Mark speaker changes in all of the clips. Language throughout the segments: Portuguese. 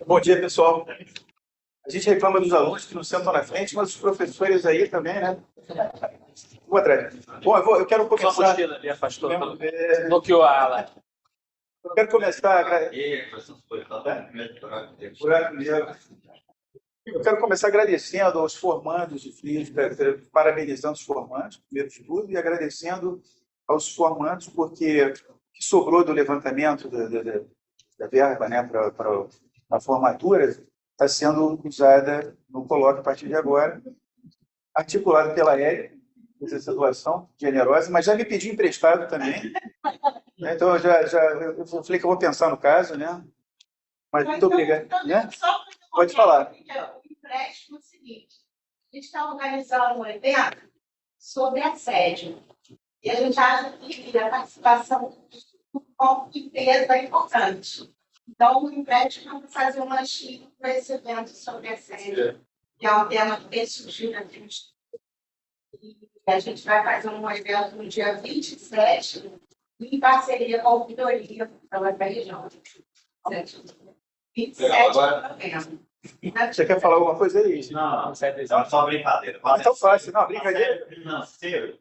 Speaker 1: Bom dia, pessoal. A gente reclama dos alunos que não sentam na frente, mas os professores aí também, né? Vou atrás. Bom, eu quero começar...
Speaker 2: Sua mochila ali afastou, bloqueou a ala.
Speaker 1: Eu quero começar... Eu quero começar agradecendo aos formandos de FLIS, parabenizando os formandos, primeiro de tudo, e agradecendo aos formandos porque o que sobrou do levantamento da verba, né, para a formatura está sendo usada no colóquio a partir de agora, articulado pela Érica, essa doação generosa, mas já me pedi emprestado também. Então, eu falei que eu vou pensar no caso, né? Mas muito obrigado. Né? Pode falar.
Speaker 3: O empréstimo é o seguinte: a gente está organizando um evento sobre assédio. E a gente acha que a participação do corpo de peso é importante. Então, o empréstimo vai fazer uma lanchinha para esse evento sobre assédio, que é um tema que surgiu na gente. E a gente vai fazer um evento no dia 27, em parceria com a ouvidoria da UFRJ. 27 de novembro.
Speaker 1: Você quer falar alguma coisa aí?
Speaker 4: Não, só brincadeira.
Speaker 1: Então fácil, não, brincadeira.
Speaker 4: Financeiro.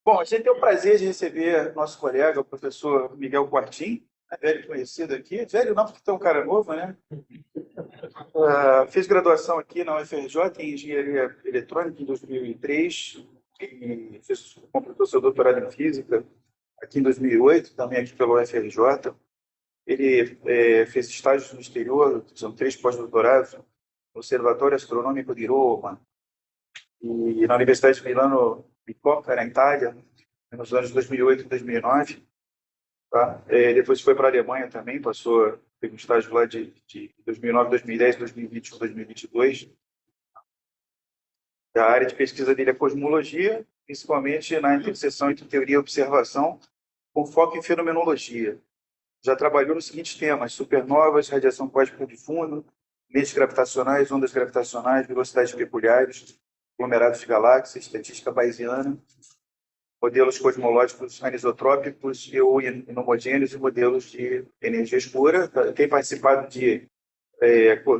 Speaker 1: Bom, a gente tem o prazer de receber nosso colega, o professor Miguel Quartim, velho conhecido aqui. Velho não, porque tem um cara novo, né? Fez graduação aqui na UFRJ em Engenharia Eletrônica em 2003 e completou seu doutorado em Física aqui em 2008, também aqui pela UFRJ. Ele fez estágios no exterior, são 3 pós-doutorados, no Observatório Astronômico di Roma e na Universidade de Milano Bicocca, na Itália, nos anos 2008 e 2009. Tá? Depois foi para a Alemanha também, fez um estágio lá de 2009, 2010, 2021, 2022. A área de pesquisa dele é cosmologia, principalmente na interseção entre teoria e observação, com foco em fenomenologia. Já trabalhou nos seguintes temas: supernovas, radiação cósmica de fundo, meios gravitacionais, ondas gravitacionais, velocidades peculiares, aglomerados de galáxias, estatística bayesiana, modelos cosmológicos anisotrópicos ou inhomogêneos e modelos de energia escura. Tem participado de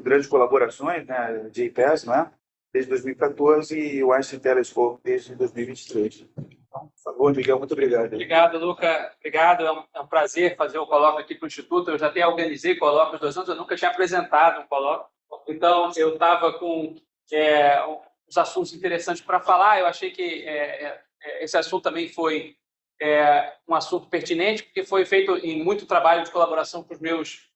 Speaker 1: grandes colaborações, né, de JPS, né, desde 2014 e o Einstein Telescope desde 2023. Então, por favor, Miguel, muito obrigado.
Speaker 2: Obrigado, Luca. Obrigado. É um prazer fazer o colóquio aqui para o Instituto. Eu já até organizei colóquios 2 anos, eu nunca tinha apresentado um colóquio. Então, eu estava com uns assuntos interessantes para falar. Eu achei que esse assunto também foi um assunto pertinente, porque foi feito em muito trabalho de colaboração com os meus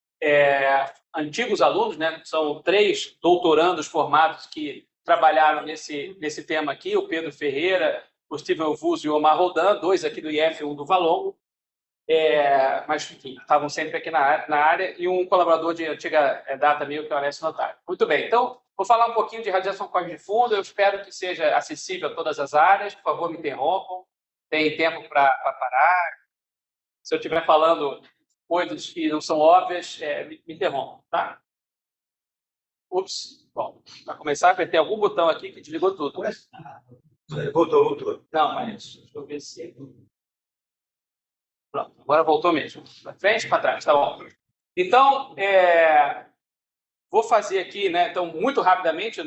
Speaker 2: antigos alunos, né? São 3 doutorandos formados que trabalharam nesse tema aqui: o Pedro Ferreira, o Steven Ovuzzo e o Omar Roldan, 2 aqui do IF, 1 do Valongo, mas, enfim, estavam sempre aqui na área, e um colaborador de antiga data meu, que é o Alessio Notário. Muito bem, então, vou falar um pouquinho de radiação cósmica de fundo. Eu espero que seja acessível a todas as áreas. Por favor, me interrompam. Tem tempo para parar. Se eu estiver falando coisas que não são óbvias, me interrompam, tá? Ups. Bom, para começar, apertei algum botão aqui que desligou tudo.
Speaker 1: Voltou.
Speaker 2: Não, mas deixa eu ver se... Pronto, agora voltou mesmo. Para frente, para trás, tá bom. Então, vou fazer aqui, né? Então, muito rapidamente,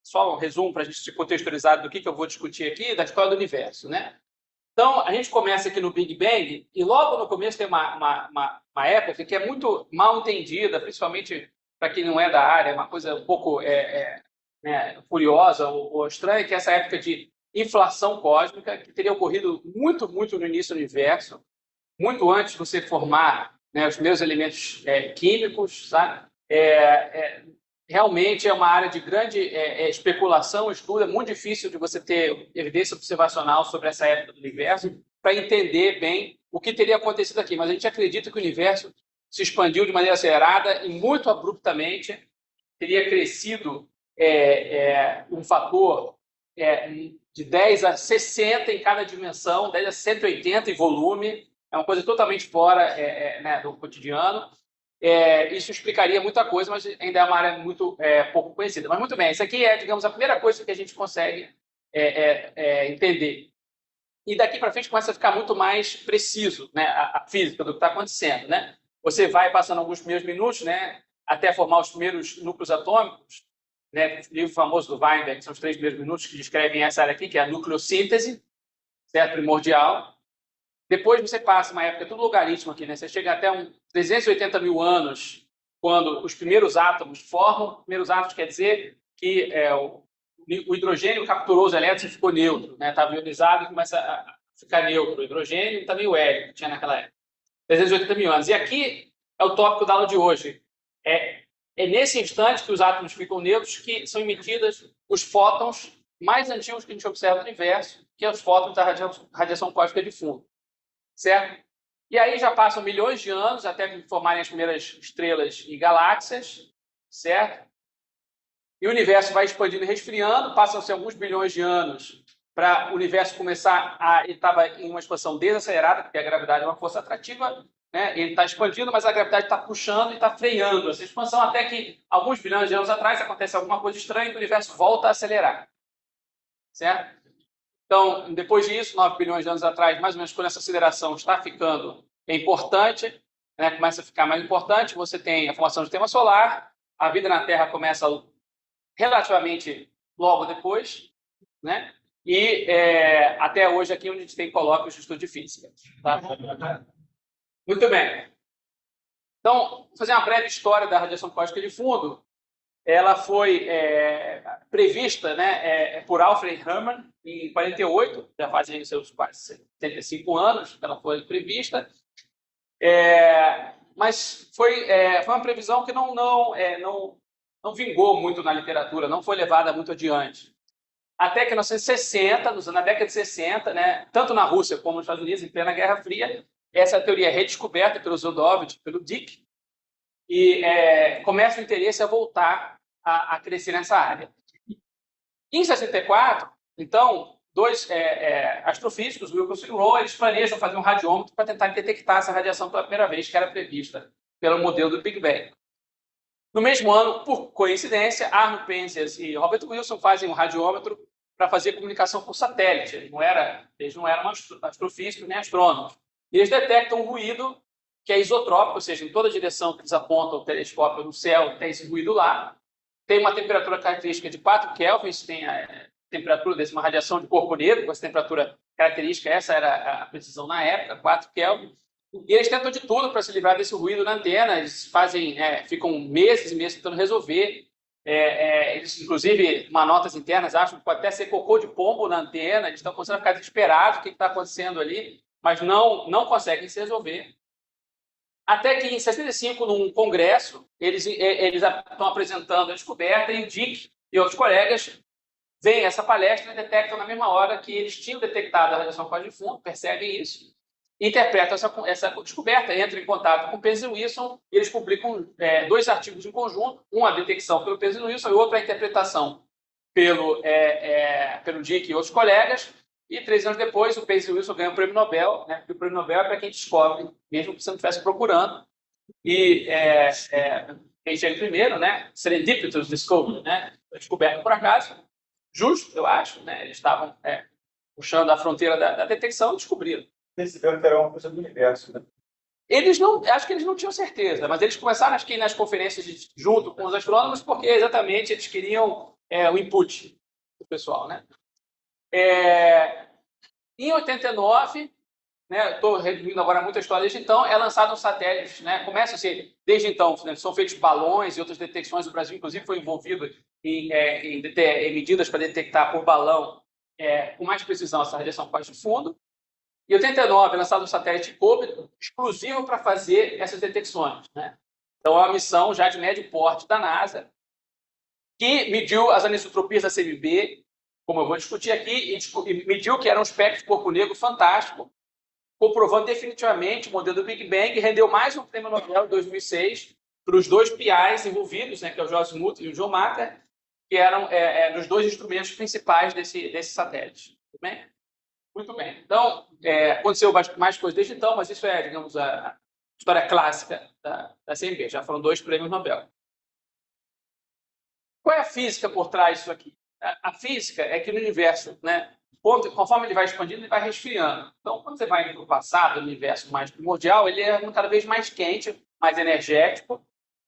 Speaker 2: só um resumo para a gente se contextualizar do que eu vou discutir aqui, da história do universo, né? Então, a gente começa aqui no Big Bang, e logo no começo tem uma época que é muito mal entendida, principalmente para quem não é da área, uma coisa um pouco curiosa ou estranha, que é essa época de inflação cósmica, que teria ocorrido muito, muito no início do universo, muito antes de você formar, né, os primeiros elementos químicos, sabe? Realmente é uma área de grande especulação, estudo. É muito difícil de você ter evidência observacional sobre essa época do universo para entender bem o que teria acontecido aqui. Mas a gente acredita que o universo se expandiu de maneira acelerada e muito abruptamente, teria crescido um fator de 10 a 60 em cada dimensão, 10 a 180 em volume. É uma coisa totalmente fora do cotidiano. Isso explicaria muita coisa, mas ainda é uma área muito pouco conhecida. Mas muito bem, isso aqui é, digamos, a primeira coisa que a gente consegue entender. E daqui para frente começa a ficar muito mais preciso, né, a física do que está acontecendo, né? Você vai passando alguns primeiros minutos, né, até formar os primeiros núcleos atômicos, né? O livro famoso do Weinberg, que são os 3 primeiros minutos que descrevem essa área aqui, que é a nucleossíntese, certo? Primordial. Depois você passa uma época, tudo logaritmo aqui, né? Você chega até 380 mil anos, quando os primeiros átomos formam. Primeiros átomos quer dizer que o hidrogênio capturou os elétrons e ficou neutro, né? Estava ionizado e começa a ficar neutro o hidrogênio e também o hélio, que tinha naquela época. 380 mil anos. E aqui é o tópico da aula de hoje. É nesse instante que os átomos ficam neutros que são emitidas os fótons mais antigos que a gente observa no universo, que é os fótons da radiação cósmica de fundo. Certo? E aí já passam milhões de anos até formarem as primeiras estrelas e galáxias, certo? E o universo vai expandindo e resfriando, passam-se alguns bilhões de anos para o universo começar ele estava em uma expansão desacelerada, porque a gravidade é uma força atrativa, né? Ele está expandindo, mas a gravidade está puxando e está freando essa expansão, até que, alguns bilhões de anos atrás, acontece alguma coisa estranha e o universo volta a acelerar. Certo? Então, depois disso, 9 bilhões de anos atrás, mais ou menos quando essa aceleração está ficando importante, né? Começa a ficar mais importante, você tem a formação do sistema solar, a vida na Terra começa relativamente logo depois, né? E até hoje aqui onde a gente tem colóquios de estudo de física. Tá? Muito bem. Então, vou fazer uma breve história da radiação cósmica de fundo. Ela foi prevista, né, por Alfred Hermann em 48, já fazem seus quase 75 anos que ela foi prevista. Mas foi uma previsão que não vingou muito na literatura, não foi levada muito adiante. Até que em 1960, na década de 60, né, tanto na Rússia como nos Estados Unidos, em plena Guerra Fria, essa teoria é redescoberta pelo Zodovich, pelo Dick, e começa o interesse a voltar a crescer nessa área. Em 64, então, 2 astrofísicos, Wilcox e Rowe, eles planejam fazer um radiômetro para tentar detectar essa radiação pela primeira vez, que era prevista pelo modelo do Big Bang. No mesmo ano, por coincidência, Arno Penzias e Robert Wilson fazem um radiômetro para fazer comunicação por satélite. Eles não eram astrofísicos nem astrônomos. E eles detectam um ruído que é isotrópico, ou seja, em toda direção que eles apontam o telescópio no céu, tem esse ruído lá. Tem uma temperatura característica de 4 kelvins, tem a temperatura dessa uma radiação de corpo negro, com essa temperatura característica, essa era a precisão na época, 4 kelvins. E eles tentam de tudo para se livrar desse ruído na antena, eles ficam meses e meses tentando resolver. Eles, inclusive, notas internas acham que pode até ser cocô de pombo na antena, eles estão começando a ficar desesperados, o que está acontecendo ali, mas não conseguem se resolver. Até que, em 65, num congresso, eles estão apresentando a descoberta e o Dick e outros colegas veem essa palestra e detectam na mesma hora que eles tinham detectado a radiação cósmica de fundo, percebem isso, interpretam essa descoberta, entram em contato com o Penzias e Wilson e eles publicam 2 artigos em conjunto, um a detecção pelo Penzias e Wilson e outro a interpretação pelo Dick e outros colegas. E 3 anos depois, o Penzias e Wilson ganham o Prêmio Nobel, né? Porque o Prêmio Nobel é para quem descobre, mesmo que você não estivesse procurando. E quem chega primeiro, né? Serendipitous Discovery, né? Descoberto por acaso. Justo, eu acho, né? Eles estavam puxando a fronteira da detecção e descobriram.
Speaker 1: Perceberam que era uma coisa do universo, né?
Speaker 2: Acho que eles não tinham certeza, mas eles começaram, acho que nas conferências junto com os astrônomos, porque exatamente eles queriam o input do pessoal, né? Em 89, né, estou resumindo agora muita história, desde então, é lançado um satélite, né, começa a ser, desde então, né, são feitos balões e outras detecções, o Brasil, inclusive, foi envolvido em medidas para detectar por balão com mais precisão essa radiação cósmica de fundo. Em 89, é lançado um satélite COBE, exclusivo para fazer essas detecções, né? Então, é uma missão já de médio porte da NASA, que mediu as anisotropias da CMB, como eu vou discutir aqui, e mediu que era um espectro de corpo negro fantástico, comprovando definitivamente o modelo do Big Bang, e rendeu mais um prêmio Nobel em 2006 para os 2 PIs envolvidos, né, que é o Joe Smoot e o John Matter, que eram os 2 instrumentos principais desse satélite. Tudo bem? Muito bem. Então, aconteceu mais coisas desde então, mas isso é, digamos, a história clássica da CMB. Já foram 2 prêmios Nobel. Qual é a física por trás disso aqui? a física é que no universo, né, conforme ele vai expandindo, ele vai resfriando. Então, quando você vai para o passado, o universo mais primordial, ele é cada vez mais quente, mais energético.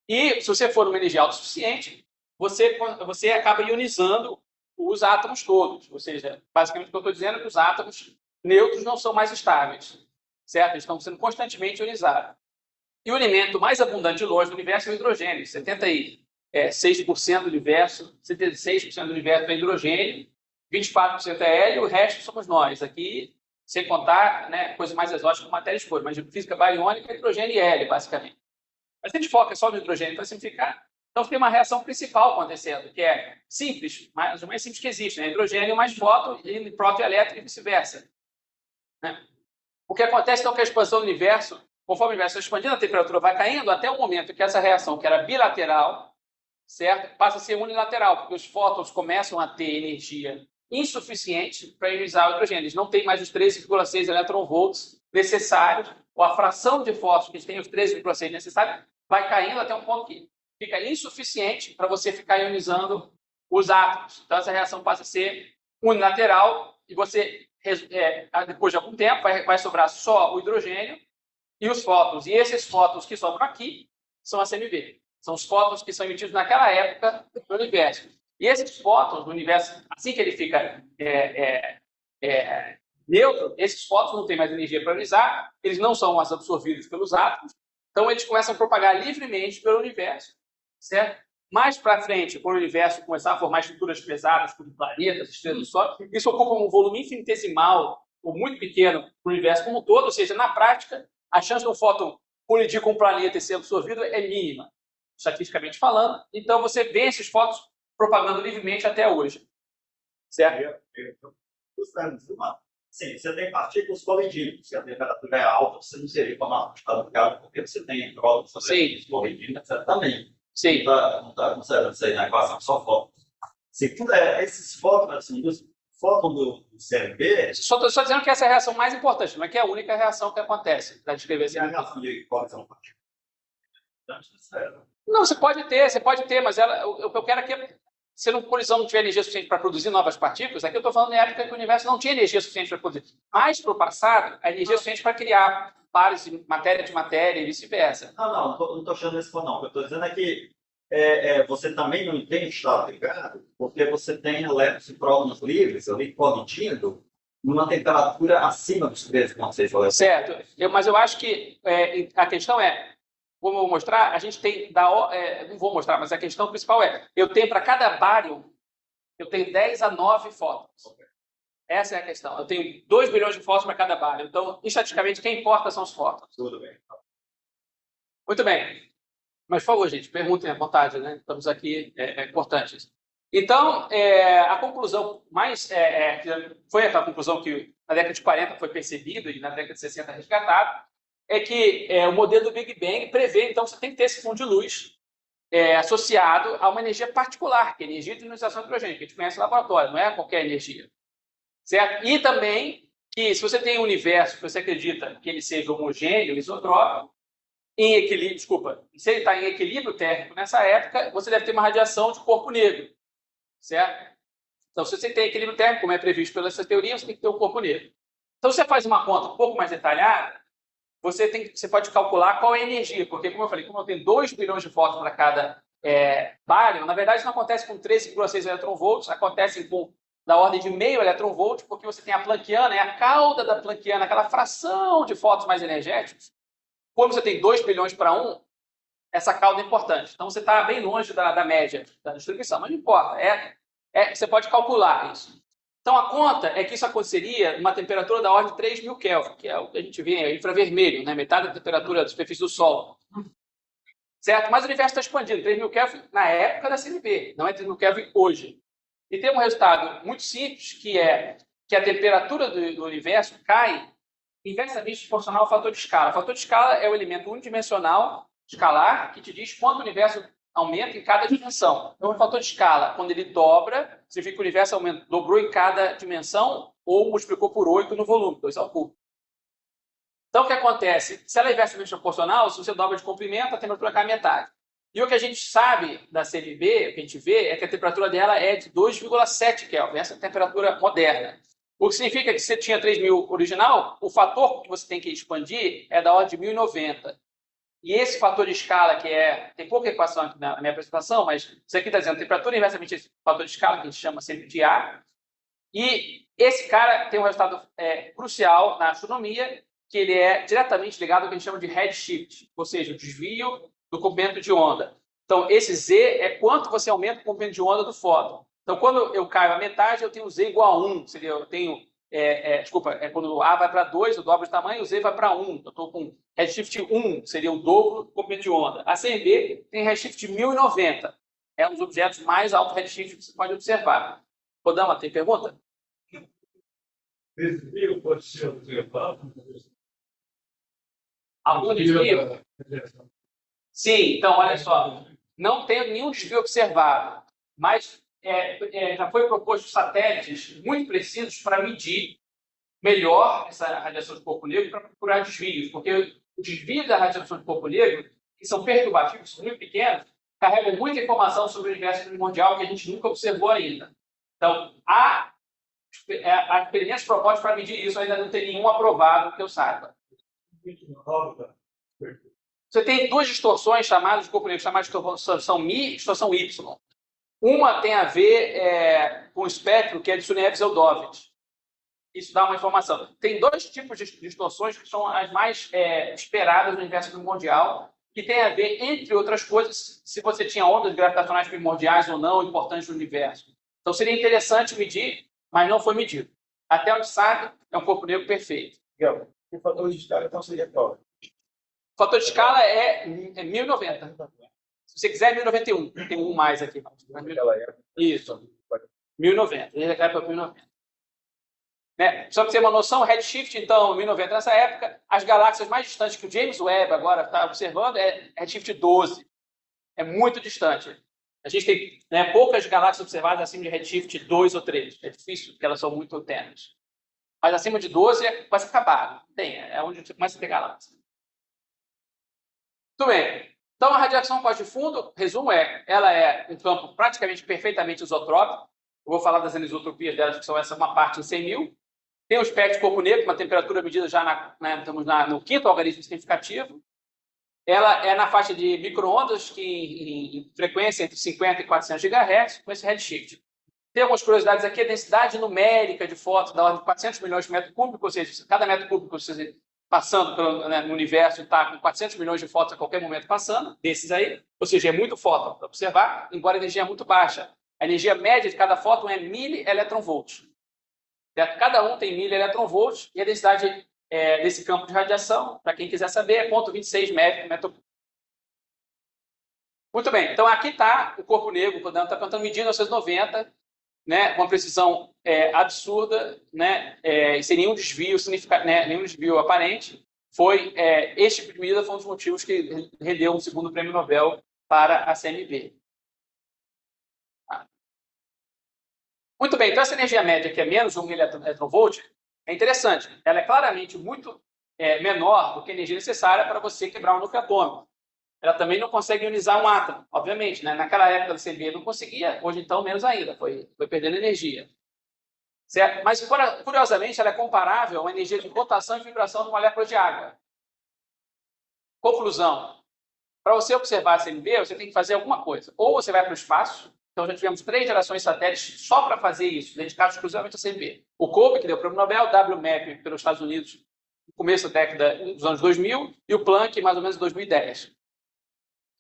Speaker 2: E se você for numa energia autossuficiente, você acaba ionizando os átomos todos. Ou seja, basicamente o que eu estou dizendo é que os átomos neutros não são mais estáveis, certo? Eles estão sendo constantemente ionizados. E o elemento mais abundante de longe do universo é o hidrogênio. 76% do universo, 76% do universo é hidrogênio, 24% é hélio, o resto somos nós. Aqui, sem contar, né, coisa mais exótica como matéria escura, mas física bariônica é hidrogênio e hélio, basicamente. Mas se a gente foca só no hidrogênio para simplificar, então tem uma reação principal acontecendo, que é simples, mas o mais simples que existe, né? Hidrogênio mais fóton e próton elétrico e vice-versa. Né? O que acontece então é que a expansão do universo, conforme o universo vai expandindo, a temperatura vai caindo até o momento que essa reação, que era bilateral, certo? Passa a ser unilateral, porque os fótons começam a ter energia insuficiente para ionizar o hidrogênio. Eles não têm mais os 13,6 eletronvolts necessários, ou a fração de fótons que eles têm, os 13,6 necessários, vai caindo até um ponto que fica insuficiente para você ficar ionizando os átomos. Então, essa reação passa a ser unilateral e você, depois de algum tempo, vai sobrar só o hidrogênio e os fótons. E esses fótons que sobram aqui são a CMV. São os fótons que são emitidos naquela época no universo. E esses fótons do universo, assim que ele fica neutro, esses fótons não têm mais energia para ionizar, eles não são mais absorvidos pelos átomos, então eles começam a propagar livremente pelo universo, certo? Mais para frente, quando o universo começar a formar estruturas pesadas, como planetas, estrelas do Sol, isso ocupa um volume infinitesimal, ou muito pequeno, para o universo como um todo, ou seja, na prática, a chance de um fóton colidir com um planeta e ser absorvido é mínima, estatisticamente falando. Então, você vê esses fótons propagando livremente até hoje, certo?
Speaker 4: Sim, você tem partículas colidindo. Se a temperatura é alta, você não seria como está porque você tem prótons colidindo, etc. Também.
Speaker 2: Sim.
Speaker 4: Não está considerando isso aí na equação, só fótons. Segundo, esses fótons, assim, os fótons do CMB...
Speaker 2: Só estou dizendo que essa é a reação mais importante, não é que é a única reação que acontece, para descrever essa
Speaker 4: reação de colisão partícula.
Speaker 2: Não, você pode ter, mas o que eu quero é que se a colisão não tiver energia suficiente para produzir novas partículas, aqui eu estou falando na época que o universo não tinha energia suficiente para produzir. Mas, para o passado, a energia suficiente para criar pares de matéria e vice-versa.
Speaker 4: Não estou achando isso não. O que eu estou dizendo é que você também não tem estado ligado, porque você tem elétrons e prótons livres ali colidindo numa temperatura acima dos 13,6 elétrons.
Speaker 2: Certo. Mas eu acho que a questão é, como eu vou mostrar, a gente tem, não vou mostrar, mas a questão principal é, eu tenho para cada bário, eu tenho 10 a 9 fótons. Okay. Essa é a questão. Eu tenho 2 bilhões de fótons para cada bário. Então, estatisticamente, quem importa são os fótons.
Speaker 4: Tudo bem.
Speaker 2: Muito bem. Mas, por favor, gente, perguntem à vontade, né? Estamos aqui, é importante isso. Então, a conclusão mais... foi aquela conclusão que na década de 40 foi percebida e na década de 60 resgatado, é que o modelo do Big Bang prevê, então, você tem que ter esse fundo de luz associado a uma energia particular, que é a energia de ionização de hidrogênio, que a gente conhece no laboratório, não é qualquer energia. Certo? E também que, se você tem um universo que você acredita que ele seja homogêneo, isotrópico, em equilíbrio, se ele está em equilíbrio térmico nessa época, você deve ter uma radiação de corpo negro. Certo? Então, se você tem equilíbrio térmico, como é previsto pela essa teoria, você tem que ter um corpo negro. Então, se você faz uma conta um pouco mais detalhada, você pode calcular qual é a energia, porque, como eu falei, como eu tenho 2 bilhões de fótons para cada bário, na verdade, não acontece com 13,6 eletronvolts, acontece com da ordem de meio eletronvolt, porque você tem a planckiana, a cauda da planckiana, aquela fração de fótons mais energéticos. Quando você tem 2 bilhões para 1, essa cauda é importante. Então, você está bem longe da média da distribuição, mas não importa. Você pode calcular isso. Então, a conta é que isso aconteceria numa temperatura da ordem de 3.000 Kelvin, que é o que a gente vê infravermelho, né? Metade da temperatura da superfície do Sol. Certo? Mas o universo está expandindo. 3.000 Kelvin na época da CMB, não é 3.000 Kelvin hoje. E tem um resultado muito simples, que é que a temperatura do universo cai inversamente proporcional ao fator de escala. O fator de escala é o elemento unidimensional escalar que te diz quanto o universo aumenta em cada dimensão. Então, o fator de escala, quando ele dobra, significa que o universo dobrou em cada dimensão ou multiplicou por 8 no volume, 2 ao cubo. Então, o que acontece? Se ela é inversamente proporcional, se você dobra de comprimento, a temperatura cai metade. E o que a gente sabe da CMB, o que a gente vê, é que a temperatura dela é de 2,7 Kelvin, essa é a temperatura moderna. O que significa que se você tinha 3.000 original, o fator que você tem que expandir é da ordem de 1.090. E esse fator de escala, que tem pouca equação aqui na minha apresentação, mas isso aqui está dizendo temperatura inversamente esse fator de escala, que a gente chama sempre de A. E esse cara tem um resultado crucial na astronomia, que ele é diretamente ligado ao que a gente chama de redshift, ou seja, o desvio do comprimento de onda. Então, esse Z é quanto você aumenta o comprimento de onda do fóton. Então, quando eu caio a metade, eu tenho Z igual a 1. Seria, eu tenho, quando o A vai para 2, eu dobro de tamanho, o Z vai para 1. Eu estou com redshift 1, seria o dobro do comprimento de onda. A CMB tem redshift 1090. É um dos objetos mais alto redshift que você pode observar. Rodama, tem pergunta?
Speaker 5: Desvio pode ser observado?
Speaker 2: Algum desvio? Sim, então, olha só. Não tem nenhum desvio observado, mas já foi proposto satélites muito precisos para medir melhor essa radiação de corpo negro para procurar desvios, porque os desvios da radiação de corpo negro, que são perturbativos, são muito pequenos, carregam muita informação sobre o universo primordial que a gente nunca observou ainda. Então, há experimentos propostos para medir isso, ainda não tem nenhum aprovado que eu saiba. Você tem duas distorções chamadas de corpo negro, chamadas de distorção Mi e distorção Y. Uma tem a ver com o espectro que é de Sunyaev-Zeldovich. Isso dá uma informação. Tem dois tipos de distorções que são as mais esperadas no universo primordial, que tem a ver, entre outras coisas, se você tinha ondas gravitacionais primordiais ou não importantes no universo. Então, seria interessante medir, mas não foi medido. Até onde sabe, é um corpo negro perfeito.
Speaker 1: O fator de escala, então, seria qual?
Speaker 2: O fator de escala é 1090. Se você quiser, é 1091. Tem um mais aqui. Isso. 1090. Ele cai para 1090. Só para você ter uma noção, redshift, então, 1090 nessa época, as galáxias mais distantes que o James Webb agora está observando é redshift 12. É muito distante. A gente tem poucas galáxias observadas acima de redshift 2 ou 3. É difícil, porque elas são muito tênues. Mas acima de 12 é quase acabado. É onde você começa a ter galáxias. Muito bem. Então, a radiação pós-fundo, resumo ela é um campo praticamente perfeitamente isotrópico. Eu vou falar das anisotropias delas, que são uma parte em 100.000. Tem o espectro de corpo negro, uma temperatura medida já estamos no quinto algarismo significativo. Ela é na faixa de micro-ondas, que em frequência entre 50 e 400 GHz, com esse redshift. Tem algumas curiosidades aqui, a densidade numérica de fótons da ordem de 400 milhões de metros cúbicos, ou seja, cada metro cúbico você passando no universo está com 400 milhões de fótons a qualquer momento passando, desses aí, ou seja, é muito fóton para observar, embora a energia é muito baixa. A energia média de cada fóton é 1.000 eletronvolts. Cada um tem 1.000 eletronvolts e a densidade desse campo de radiação, para quem quiser saber, é 0,26 metro. Muito bem, então aqui está o corpo negro, está perguntando medir 1990, com uma precisão absurda, sem nenhum desvio nenhum desvio aparente. Este tipo de medida foi um dos motivos que rendeu um segundo prêmio Nobel para a CMB. Muito bem, então essa energia média, que é menos de 1 eletronvolt, é interessante. Ela é claramente muito menor do que a energia necessária para você quebrar um núcleo atômico. Ela também não consegue ionizar um átomo, obviamente. Naquela época da CMB não conseguia, hoje então menos ainda, foi perdendo energia. Certo? Mas, curiosamente, ela é comparável a uma energia de rotação e vibração de uma molécula de água. Conclusão. Para você observar a CMB, você tem que fazer alguma coisa. Ou você vai para o espaço. Então, já tivemos 3 gerações de satélites só para fazer isso, dedicados exclusivamente à CMB. O COBE, que deu o prêmio Nobel, o WMAP pelos Estados Unidos, no começo da década dos anos 2000, e o Planck, mais ou menos, em 2010.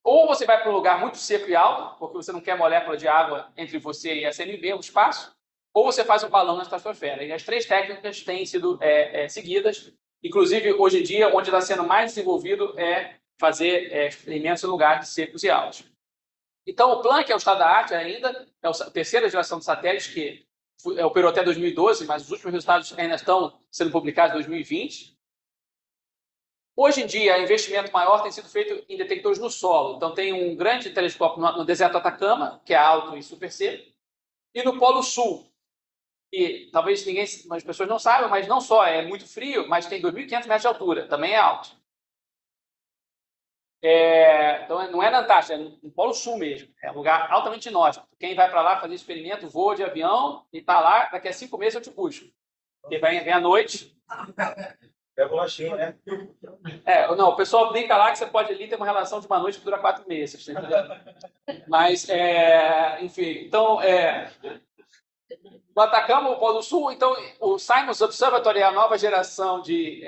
Speaker 2: Ou você vai para um lugar muito seco e alto, porque você não quer molécula de água entre você e a CMB, o espaço, ou você faz um balão na estratosfera. E as 3 técnicas têm sido seguidas, inclusive, hoje em dia, onde está sendo mais desenvolvido é fazer experimentos em lugares secos e altos. Então, o Planck é o estado da arte ainda, é a terceira geração de satélites que operou até 2012, mas os últimos resultados ainda estão sendo publicados em 2020. Hoje em dia, o investimento maior tem sido feito em detectores no solo. Então, tem um grande telescópio no deserto do Atacama, que é alto e super seco, e no Polo Sul, que talvez as pessoas não saibam, mas não só é muito frio, mas tem 2.500 metros de altura, também é alto. Então, não é na Antártida, é no Polo Sul mesmo. É um lugar altamente inóspito. Quem vai para lá fazer experimento, voa de avião e está lá, daqui a 5 meses eu te puxo. Porque vem à noite.
Speaker 1: É bolachinha, né?
Speaker 2: Não, o pessoal brinca lá que você pode ali ter uma relação de uma noite que dura 4 meses. Entendeu? Mas, enfim, então, no Atacama, o Polo Sul, então, o Simons Observatory é a nova geração de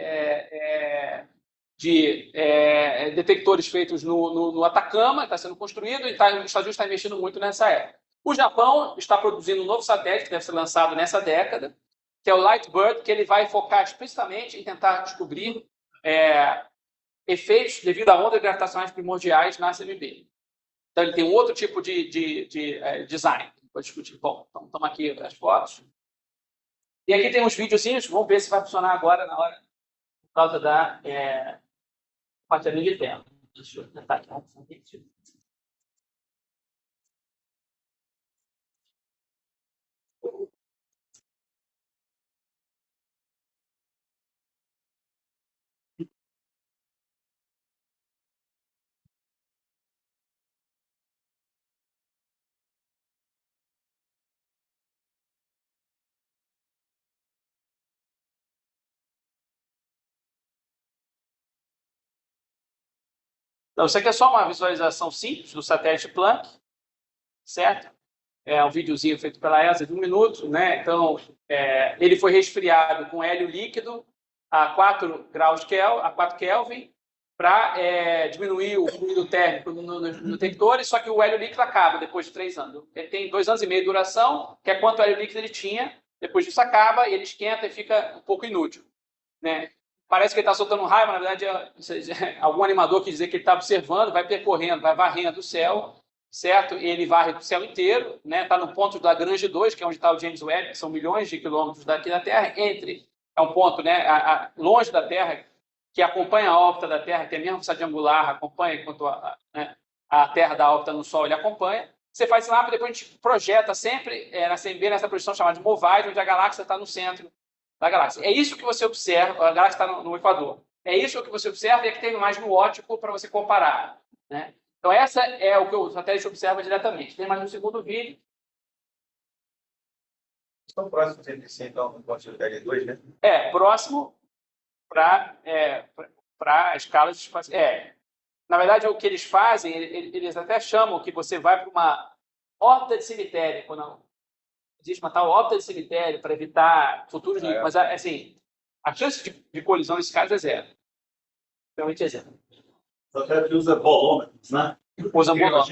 Speaker 2: detectores feitos no Atacama, está sendo construído, e os Estados Unidos está investindo muito nessa época. O Japão está produzindo um novo satélite que deve ser lançado nessa década, que é o Lightbird, que ele vai focar explicitamente em tentar descobrir efeitos devido a ondas gravitacionais primordiais na CMB. Então, ele tem um outro tipo de design. Vou discutir. Bom, então, estamos aqui as fotos. E aqui tem uns videozinhos, vamos ver se vai funcionar agora na hora, por causa da compartilhamento de tela. Deixa eu tentar aqui. Então, isso aqui é só uma visualização simples do satélite Planck, certo? É um videozinho feito pela ESA de 1 minuto, né? Então, ele foi resfriado com hélio líquido a 4 graus a 4 Kelvin para diminuir o fluido térmico no detector, só que o hélio líquido acaba depois de 3 anos. Ele tem 2 anos e meio de duração, que é quanto hélio líquido ele tinha. Depois disso acaba, e ele esquenta e fica um pouco inútil, né? Parece que ele está soltando raiva, na verdade, algum animador quis dizer que ele está observando, vai percorrendo, vai varrendo o céu, certo? E ele varre o céu inteiro, né? Está no ponto da Lagrange 2, que é onde está o James Webb, que são milhões de quilômetros daqui da Terra, é um ponto, né, longe da Terra, que acompanha a órbita da Terra, que é a mesma velocidade angular, acompanha enquanto a Terra dá órbita no Sol, ele acompanha. Você faz esse mapa, depois a gente projeta sempre na CMB, nessa posição chamada de MOVAD, onde a galáxia está no centro da galáxia. É isso que você observa, a galáxia está no Equador. É isso que você observa e aqui tem mais no ótico para você comparar, né? Então, essa é o que o satélite observa diretamente. Tem mais um segundo vídeo.
Speaker 1: Estão próximos entre si, então, no ponto de L2, né?
Speaker 2: Próximo para escalas espaciais. Na verdade, o que eles fazem, eles até chamam que você vai para uma órbita de cemitério, quando existe uma tal órbita de cemitério para evitar futuros níveis. Mas, assim, a chance de colisão nesse caso é zero. Realmente é zero.
Speaker 4: O satélite usa bolômetros, né?
Speaker 2: Usa bolômetros.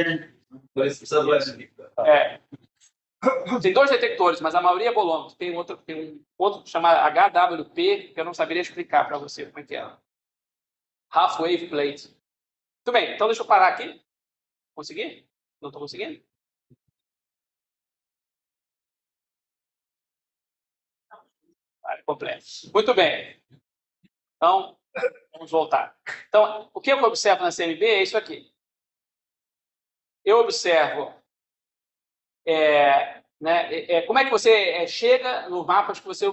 Speaker 2: Tem 2 detectores, mas a maioria é bolômetro. Tem um outro chamado HWP, que eu não saberia explicar para você como é que é. Half Wave Plate. Muito bem, então deixa eu parar aqui. Consegui? Não estou conseguindo? Completo. Muito bem. Então, vamos voltar. Então, o que eu observo na CMB é isso aqui. Eu observo como é que você chega nos mapas que você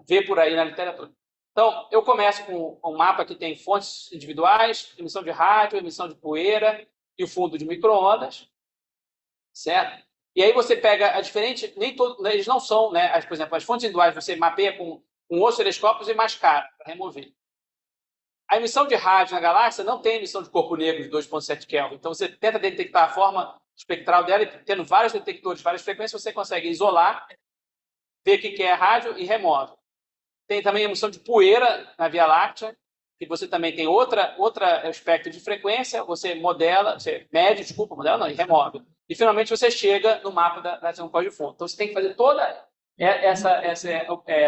Speaker 2: vê por aí na literatura. Então, eu começo com um mapa que tem fontes individuais, emissão de rádio, emissão de poeira e o fundo de micro-ondas, certo? E aí você pega a diferente, eles não são, né? Por exemplo, as fontes individuais você mapeia com osciloscópios e mascara para remover. A emissão de rádio na galáxia não tem emissão de corpo negro de 2,7 Kelvin. Então, você tenta detectar a forma espectral dela e, tendo vários detectores, várias frequências, você consegue isolar, ver o que é rádio e remove. Tem também a emissão de poeira na Via Láctea, que você também tem outra espectro de frequência, você mede, e remove. E, finalmente, você chega no mapa da radiação cósmica de fundo. Então, você tem que fazer todo esse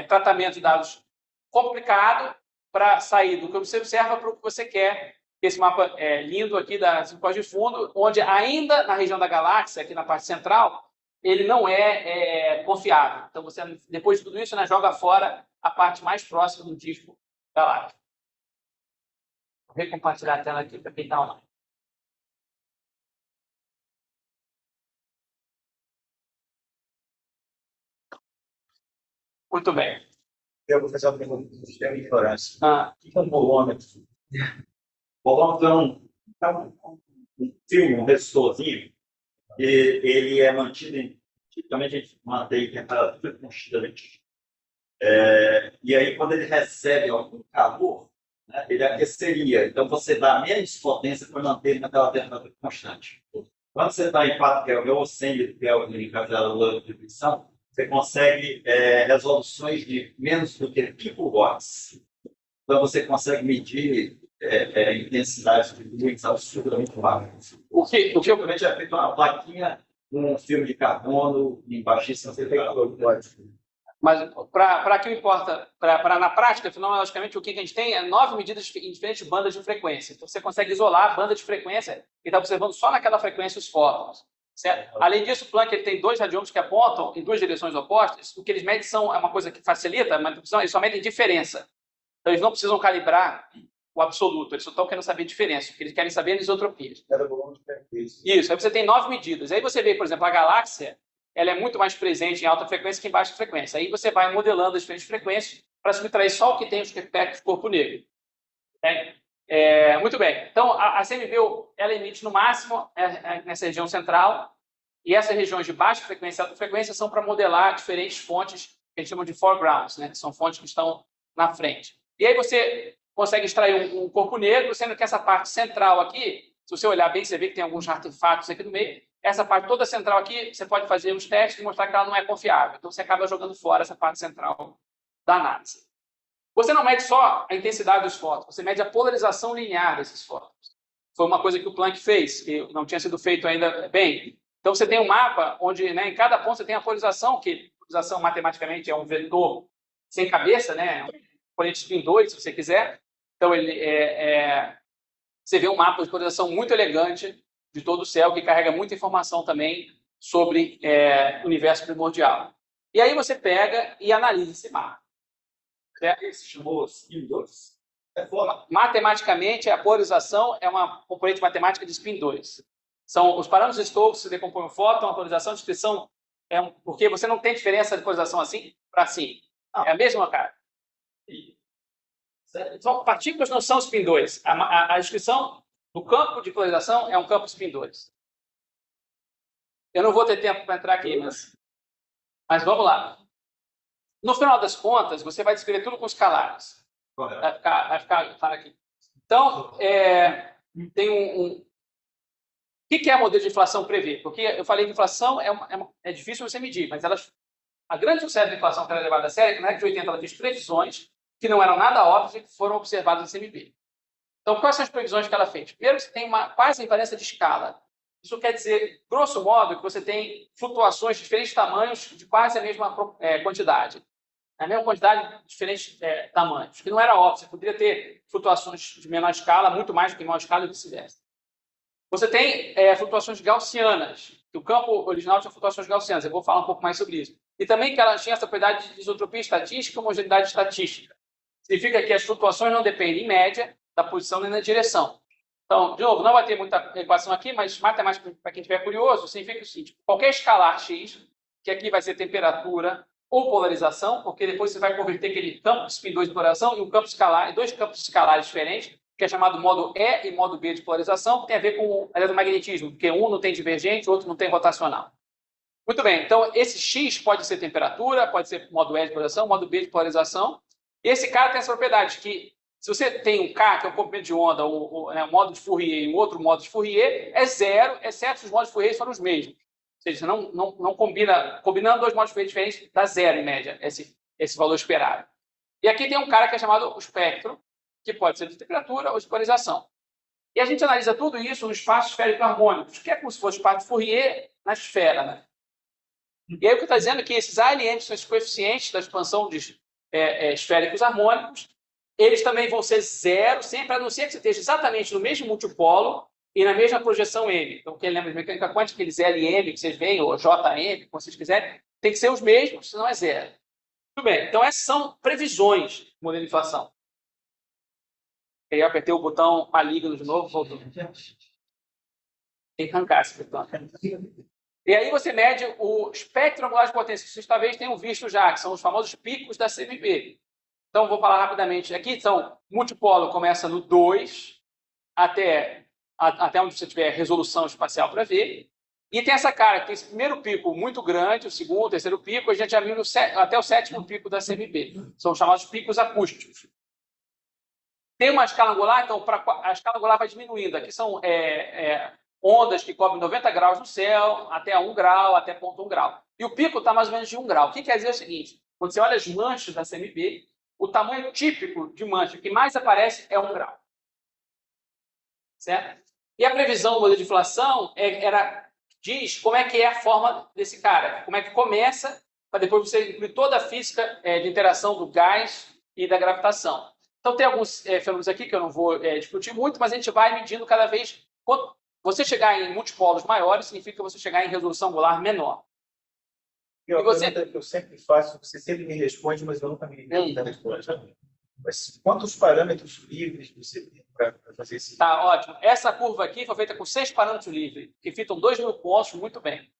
Speaker 2: tratamento de dados complicado para sair do que você observa para o que você quer. Esse mapa lindo aqui da radiação cósmica de fundo, onde ainda na região da galáxia, aqui na parte central, ele não é confiável. Então, você, depois de tudo isso, joga fora a parte mais próxima do disco galáctico. Vou recompartilhar a tela aqui para quem está online. Muito bem.
Speaker 1: Eu vou fazer uma pergunta do sistema de ignorância.
Speaker 2: O
Speaker 1: que é um bolômetro?
Speaker 4: Vou mostrar um filme, um resistorzinho, e ele é mantido tipicamente a gente mantém em temperatura constante. E aí, quando ele recebe algum calor, né, ele aqueceria. Então, você dá menos potência para manter ele naquela temperatura constante. Quando você está em 4 Kelvin ou 100 Kelvin em cadeira de frição, você consegue resoluções de menos do que picowatts. Então, você consegue medir intensidades de luz absurdamente baixas. O que obviamente é feito uma plaquinha com um filme de carbono em baixíssima temperatura.
Speaker 2: Mas para que importa, na prática, logicamente, o que a gente tem é 9 medidas em diferentes bandas de frequência. Então, você consegue isolar a banda de frequência e está observando só naquela frequência os fótons. Certo? Além disso, o Planck ele tem 2 radiômetros que apontam em 2 direções opostas. O que eles medem é uma coisa que facilita, mas eles só medem diferença. Então, eles não precisam calibrar o absoluto, eles só estão querendo saber a diferença. O que eles querem saber é anisotropias. Isso, aí você tem 9 medidas. Aí você vê, por exemplo, a galáxia, ela é muito mais presente em alta frequência que em baixa frequência. Aí você vai modelando as diferentes frequências para subtrair só o que tem os espectros corpo negro. Muito bem. Então, a CMB ela emite no máximo nessa região central, e essas regiões de baixa frequência e alta frequência são para modelar diferentes fontes que a gente chama de foregrounds, né? São fontes que estão na frente. E aí você consegue extrair um corpo negro, sendo que essa parte central aqui, se você olhar bem, você vê que tem alguns artefatos aqui no meio. Essa parte toda central aqui, você pode fazer os testes e mostrar que ela não é confiável. Então, você acaba jogando fora essa parte central da análise. Você não mede só a intensidade dos fótons, você mede a polarização linear desses fótons. Foi uma coisa que o Planck fez, que não tinha sido feito ainda bem. Então, você tem um mapa onde, né, em cada ponto você tem a polarização, que a polarização matematicamente é um vetor sem cabeça, né, um componente spin 2, se você quiser. Então, você vê um mapa de polarização muito elegante de todo o céu, que carrega muita informação também sobre o universo primordial. E aí você pega e analisa esse mapa.
Speaker 4: Esse chamou spin 2.
Speaker 2: Matematicamente, a polarização é uma componente matemática de spin 2. São os parâmetros de Stokes que decompõem o fóton, a polarização, a descrição, porque você não tem diferença de polarização assim para assim. É a mesma, cara. Então, partículas não são spin 2. A descrição do campo de polarização é um campo spin 2. Eu não vou ter tempo para entrar aqui, mas vamos lá. No final das contas, você vai descrever tudo com escalares. Vai ficar claro aqui. Então, tem o que é modelo de inflação prever? Porque eu falei que inflação é difícil você medir, mas a grande sucesso da inflação que ela é levada a sério é que na década de 80 ela fez previsões que não eram nada óbvias e que foram observadas no CMB. Então, quais são as previsões que ela fez? Primeiro, você tem uma quase invariância de escala. Isso quer dizer, grosso modo, que você tem flutuações de diferentes tamanhos de quase a mesma quantidade. A mesma quantidade de diferentes tamanhos, que não era óbvio. Você poderia ter flutuações de menor escala, muito mais do que maior escala e vice-versa. Você tem flutuações gaussianas, que o campo original tinha flutuações gaussianas. Eu vou falar um pouco mais sobre isso. E também que ela tinha essa propriedade de isotropia estatística e homogeneidade estatística. Significa que as flutuações não dependem, em média, da posição nem da direção. Então, de novo, não vai ter muita equação aqui, mas matemática, para quem estiver curioso, significa o seguinte: qualquer escalar x, que aqui vai ser temperatura ou polarização, porque depois você vai converter aquele campo spin 2 de polarização em um campo escalar, em 2 campos escalares diferentes, que é chamado modo E e modo B de polarização, que tem a ver com o eletromagnetismo, porque um não tem divergente, o outro não tem rotacional. Muito bem, então esse X pode ser temperatura, pode ser modo E de polarização, modo B de polarização. E esse cara tem essa propriedade que, se você tem um K, que é um comprimento de onda, um modo de Fourier e um outro modo de Fourier, é zero, exceto se os modos de Fourier forem os mesmos. Ou seja, você não combinando 2 modos de Fourier diferentes, dá zero, em média, esse valor esperado. E aqui tem um cara que é chamado o espectro, que pode ser de temperatura ou de polarização. E a gente analisa tudo isso no espaço esférico harmônico, que é como se fosse o espaço de Fourier na esfera, né? E aí o que está dizendo é que esses ALN são os coeficientes da expansão de esféricos harmônicos, eles também vão ser zero, sempre, a não ser que você esteja exatamente no mesmo multipolo e na mesma projeção M. Então, quem lembra de mecânica quântica, aqueles LM que vocês veem, ou JM, como vocês quiserem, tem que ser os mesmos, senão é zero. Muito bem, então essas são previsões do modelo de inflação. E aí eu apertei o botão maligno de novo, voltou. Tem que arrancar esse botão. E aí você mede o espectro angular de potência, que vocês talvez tenham visto já, que são os famosos picos da CMB. Então, vou falar rapidamente. Aqui, então, multipolo começa no 2, até onde você tiver resolução espacial para ver. E tem essa cara, que tem esse primeiro pico muito grande, o segundo, o terceiro pico, a gente já viu até o sétimo pico da CMB. São chamados picos acústicos. Tem uma escala angular, então a escala angular vai diminuindo. Aqui são ondas que cobrem 90 graus no céu, até 1 grau, até 0,1 grau. E o pico está mais ou menos de 1 grau. O que quer dizer o seguinte, quando você olha as manchas da CMB, o tamanho típico de mancha que mais aparece é 1 grau. Certo? E a previsão do modelo de inflação diz como é que é a forma desse cara, como é que começa, para depois você incluir toda a física de interação do gás e da gravitação. Então, tem alguns fenômenos aqui que eu não vou discutir muito, mas a gente vai medindo cada vez. Quando você chegar em multipolos maiores, significa você chegar em resolução angular menor.
Speaker 1: E a pergunta que eu sempre faço, você sempre me responde, mas eu nunca me respondo. Mas quantos parâmetros livres você tem para fazer esse?
Speaker 2: Tá, ótimo. Essa curva aqui foi feita com 6 parâmetros livres, que fitam 2.000 pontos muito bem.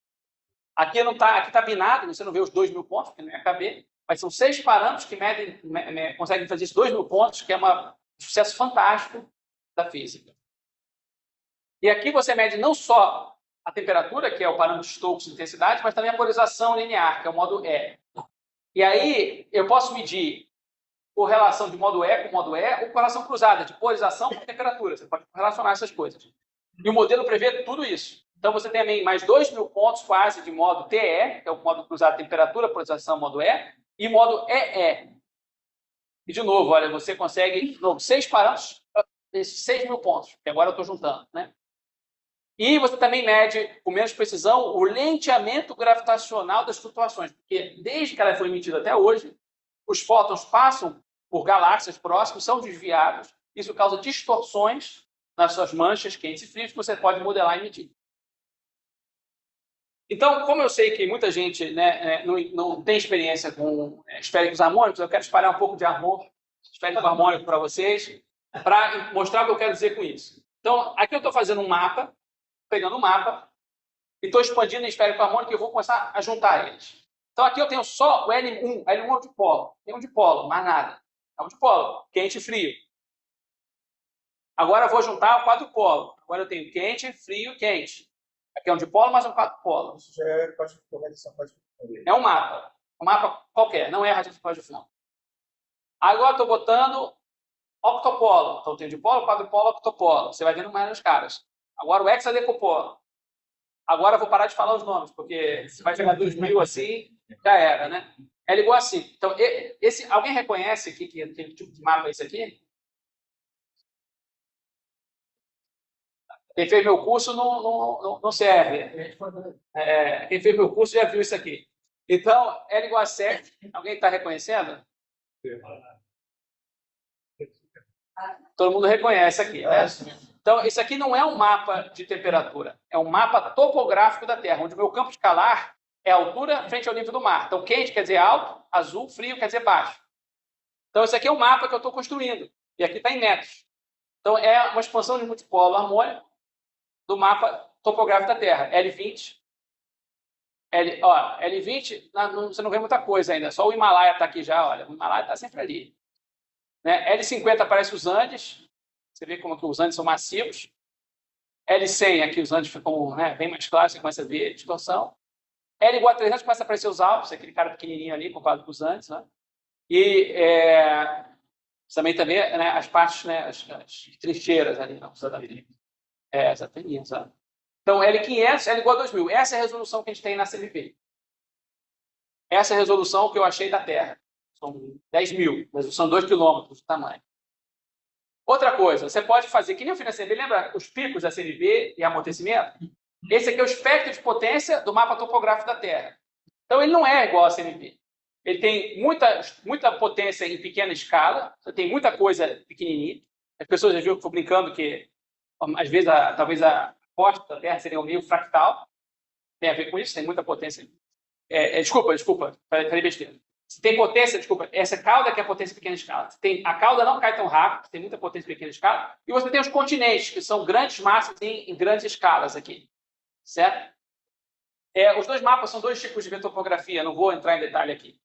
Speaker 2: Aqui não tá, aqui está binado, você não vê os 2.000 pontos, porque não ia caber, mas são 6 parâmetros que conseguem fazer esses 2.000 pontos, que é um sucesso fantástico da física. E aqui você mede não só a temperatura, que é o parâmetro de Stokes de intensidade, mas também a polarização linear, que é o modo E. E aí eu posso medir correlação de modo E com modo E ou correlação cruzada, de polarização com temperatura. Você pode relacionar essas coisas. E o modelo prevê tudo isso. Então, você tem também mais 2.000 pontos quase de modo TE, que é o modo cruzado temperatura, polarização, modo E, e modo EE. E, de novo, olha, você consegue, de novo, 6 parâmetros, esses 6.000 pontos, que agora eu estou juntando, né? E você também mede, com menos precisão, o lenteamento gravitacional das flutuações, porque desde que ela foi emitida até hoje, os fótons passam por galáxias próximas, são desviados, isso causa distorções nas suas manchas quentes e frias que você pode modelar e medir. Então, como eu sei que muita gente não tem experiência com esféricos harmônicos, eu quero espalhar um pouco de esférico harmônico para vocês, para mostrar o que eu quero dizer com isso. Então, aqui eu estou fazendo um mapa, pegando um mapa, e estou expandindo em esférico harmônico e eu vou começar a juntar eles. Então, aqui eu tenho só o L1. L1 é um dipolo. Tem um dipolo, mais nada. É um dipolo, quente e frio. Agora eu vou juntar o quadrupolo. Agora eu tenho quente, frio, quente. Aqui é um dipolo, mais um quadrupolo.
Speaker 1: Isso já é correlação.
Speaker 2: É um mapa qualquer, não é radiação de fundo. Agora estou botando octopolo. Então, eu tenho dipolo, quadrupolo, octopolo. Você vai vendo mais nos caras. Agora o hexadecopolo. Agora eu vou parar de falar os nomes, porque se vai chegar 2.000 assim, já era, né? É igual assim. Então, alguém reconhece que tipo de mapa é esse aqui? Quem fez meu curso não serve. Quem fez meu curso já viu isso aqui. Então, L igual a 7. Alguém está reconhecendo? Todo mundo reconhece aqui, né? Então, isso aqui não é um mapa de temperatura. É um mapa topográfico da Terra, onde o meu campo escalar é a altura frente ao nível do mar. Então, quente quer dizer alto, azul, frio quer dizer baixo. Então, esse aqui é o mapa que eu estou construindo. E aqui está em metros. Então, é uma expansão de multipolo harmônico do mapa topográfico da Terra. L20. L20, você não vê muita coisa ainda. Só o Himalaia está aqui já. Olha, o Himalaia está sempre ali. Né? L50 aparece os Andes. Você vê como que os Andes são massivos. L100, aqui os Andes ficam bem mais claros, você começa a ver a distorção. L igual a 300 começa a aparecer os Alpes, aquele cara pequenininho ali, comparado com os Andes. Né? E também as partes, as trincheiras ali. Não, essa peninha, sabe? Então, L500, L igual a 2.000. Essa é a resolução que a gente tem na CMB. Essa é a resolução que eu achei da Terra. São 10.000, mas são 2 quilômetros de tamanho. Outra coisa, você pode fazer, que nem eu fiz na CMB, lembra os picos da CMB e amortecimento? Esse aqui é o espectro de potência do mapa topográfico da Terra. Então, ele não é igual à CMB. Ele tem muita potência em pequena escala, tem muita coisa pequenininha. As pessoas já viram que eu estou brincando que, às vezes, talvez a corte da Terra seria um meio fractal. Tem a ver com isso, tem muita potência. Desculpa, falei besteira. Se tem potência, essa cauda que é a potência em pequena escala. A cauda não cai tão rápido, tem muita potência em pequena escala. E você tem os continentes, que são grandes massas em grandes escalas aqui. Certo? Os dois mapas são 2 tipos de topografia, não vou entrar em detalhe aqui.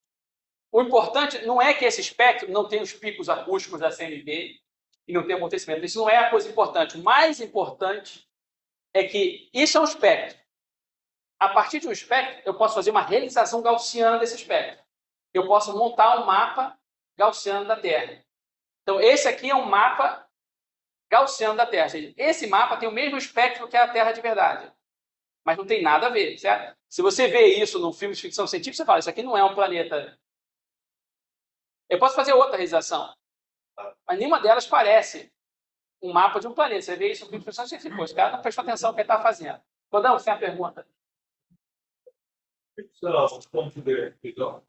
Speaker 2: O importante não é que esse espectro não tenha os picos acústicos da CMB, e não tem amortecimento. Isso não é a coisa importante. O mais importante é que isso é um espectro. A partir de um espectro, eu posso fazer uma realização gaussiana desse espectro. Eu posso montar um mapa gaussiano da Terra. Então, esse aqui é um mapa gaussiano da Terra. Ou seja, esse mapa tem o mesmo espectro que a Terra de verdade. Mas não tem nada a ver, certo? Se você vê isso num filme de ficção científica, você fala, isso aqui não é um planeta. Eu posso fazer outra realização, mas nenhuma delas parece um mapa de um planeta. Você vê isso no filme de ficção científica, esse cara não prestou atenção no que ele está fazendo. Rodão, você tem uma pergunta?
Speaker 5: Será o ponto de visão?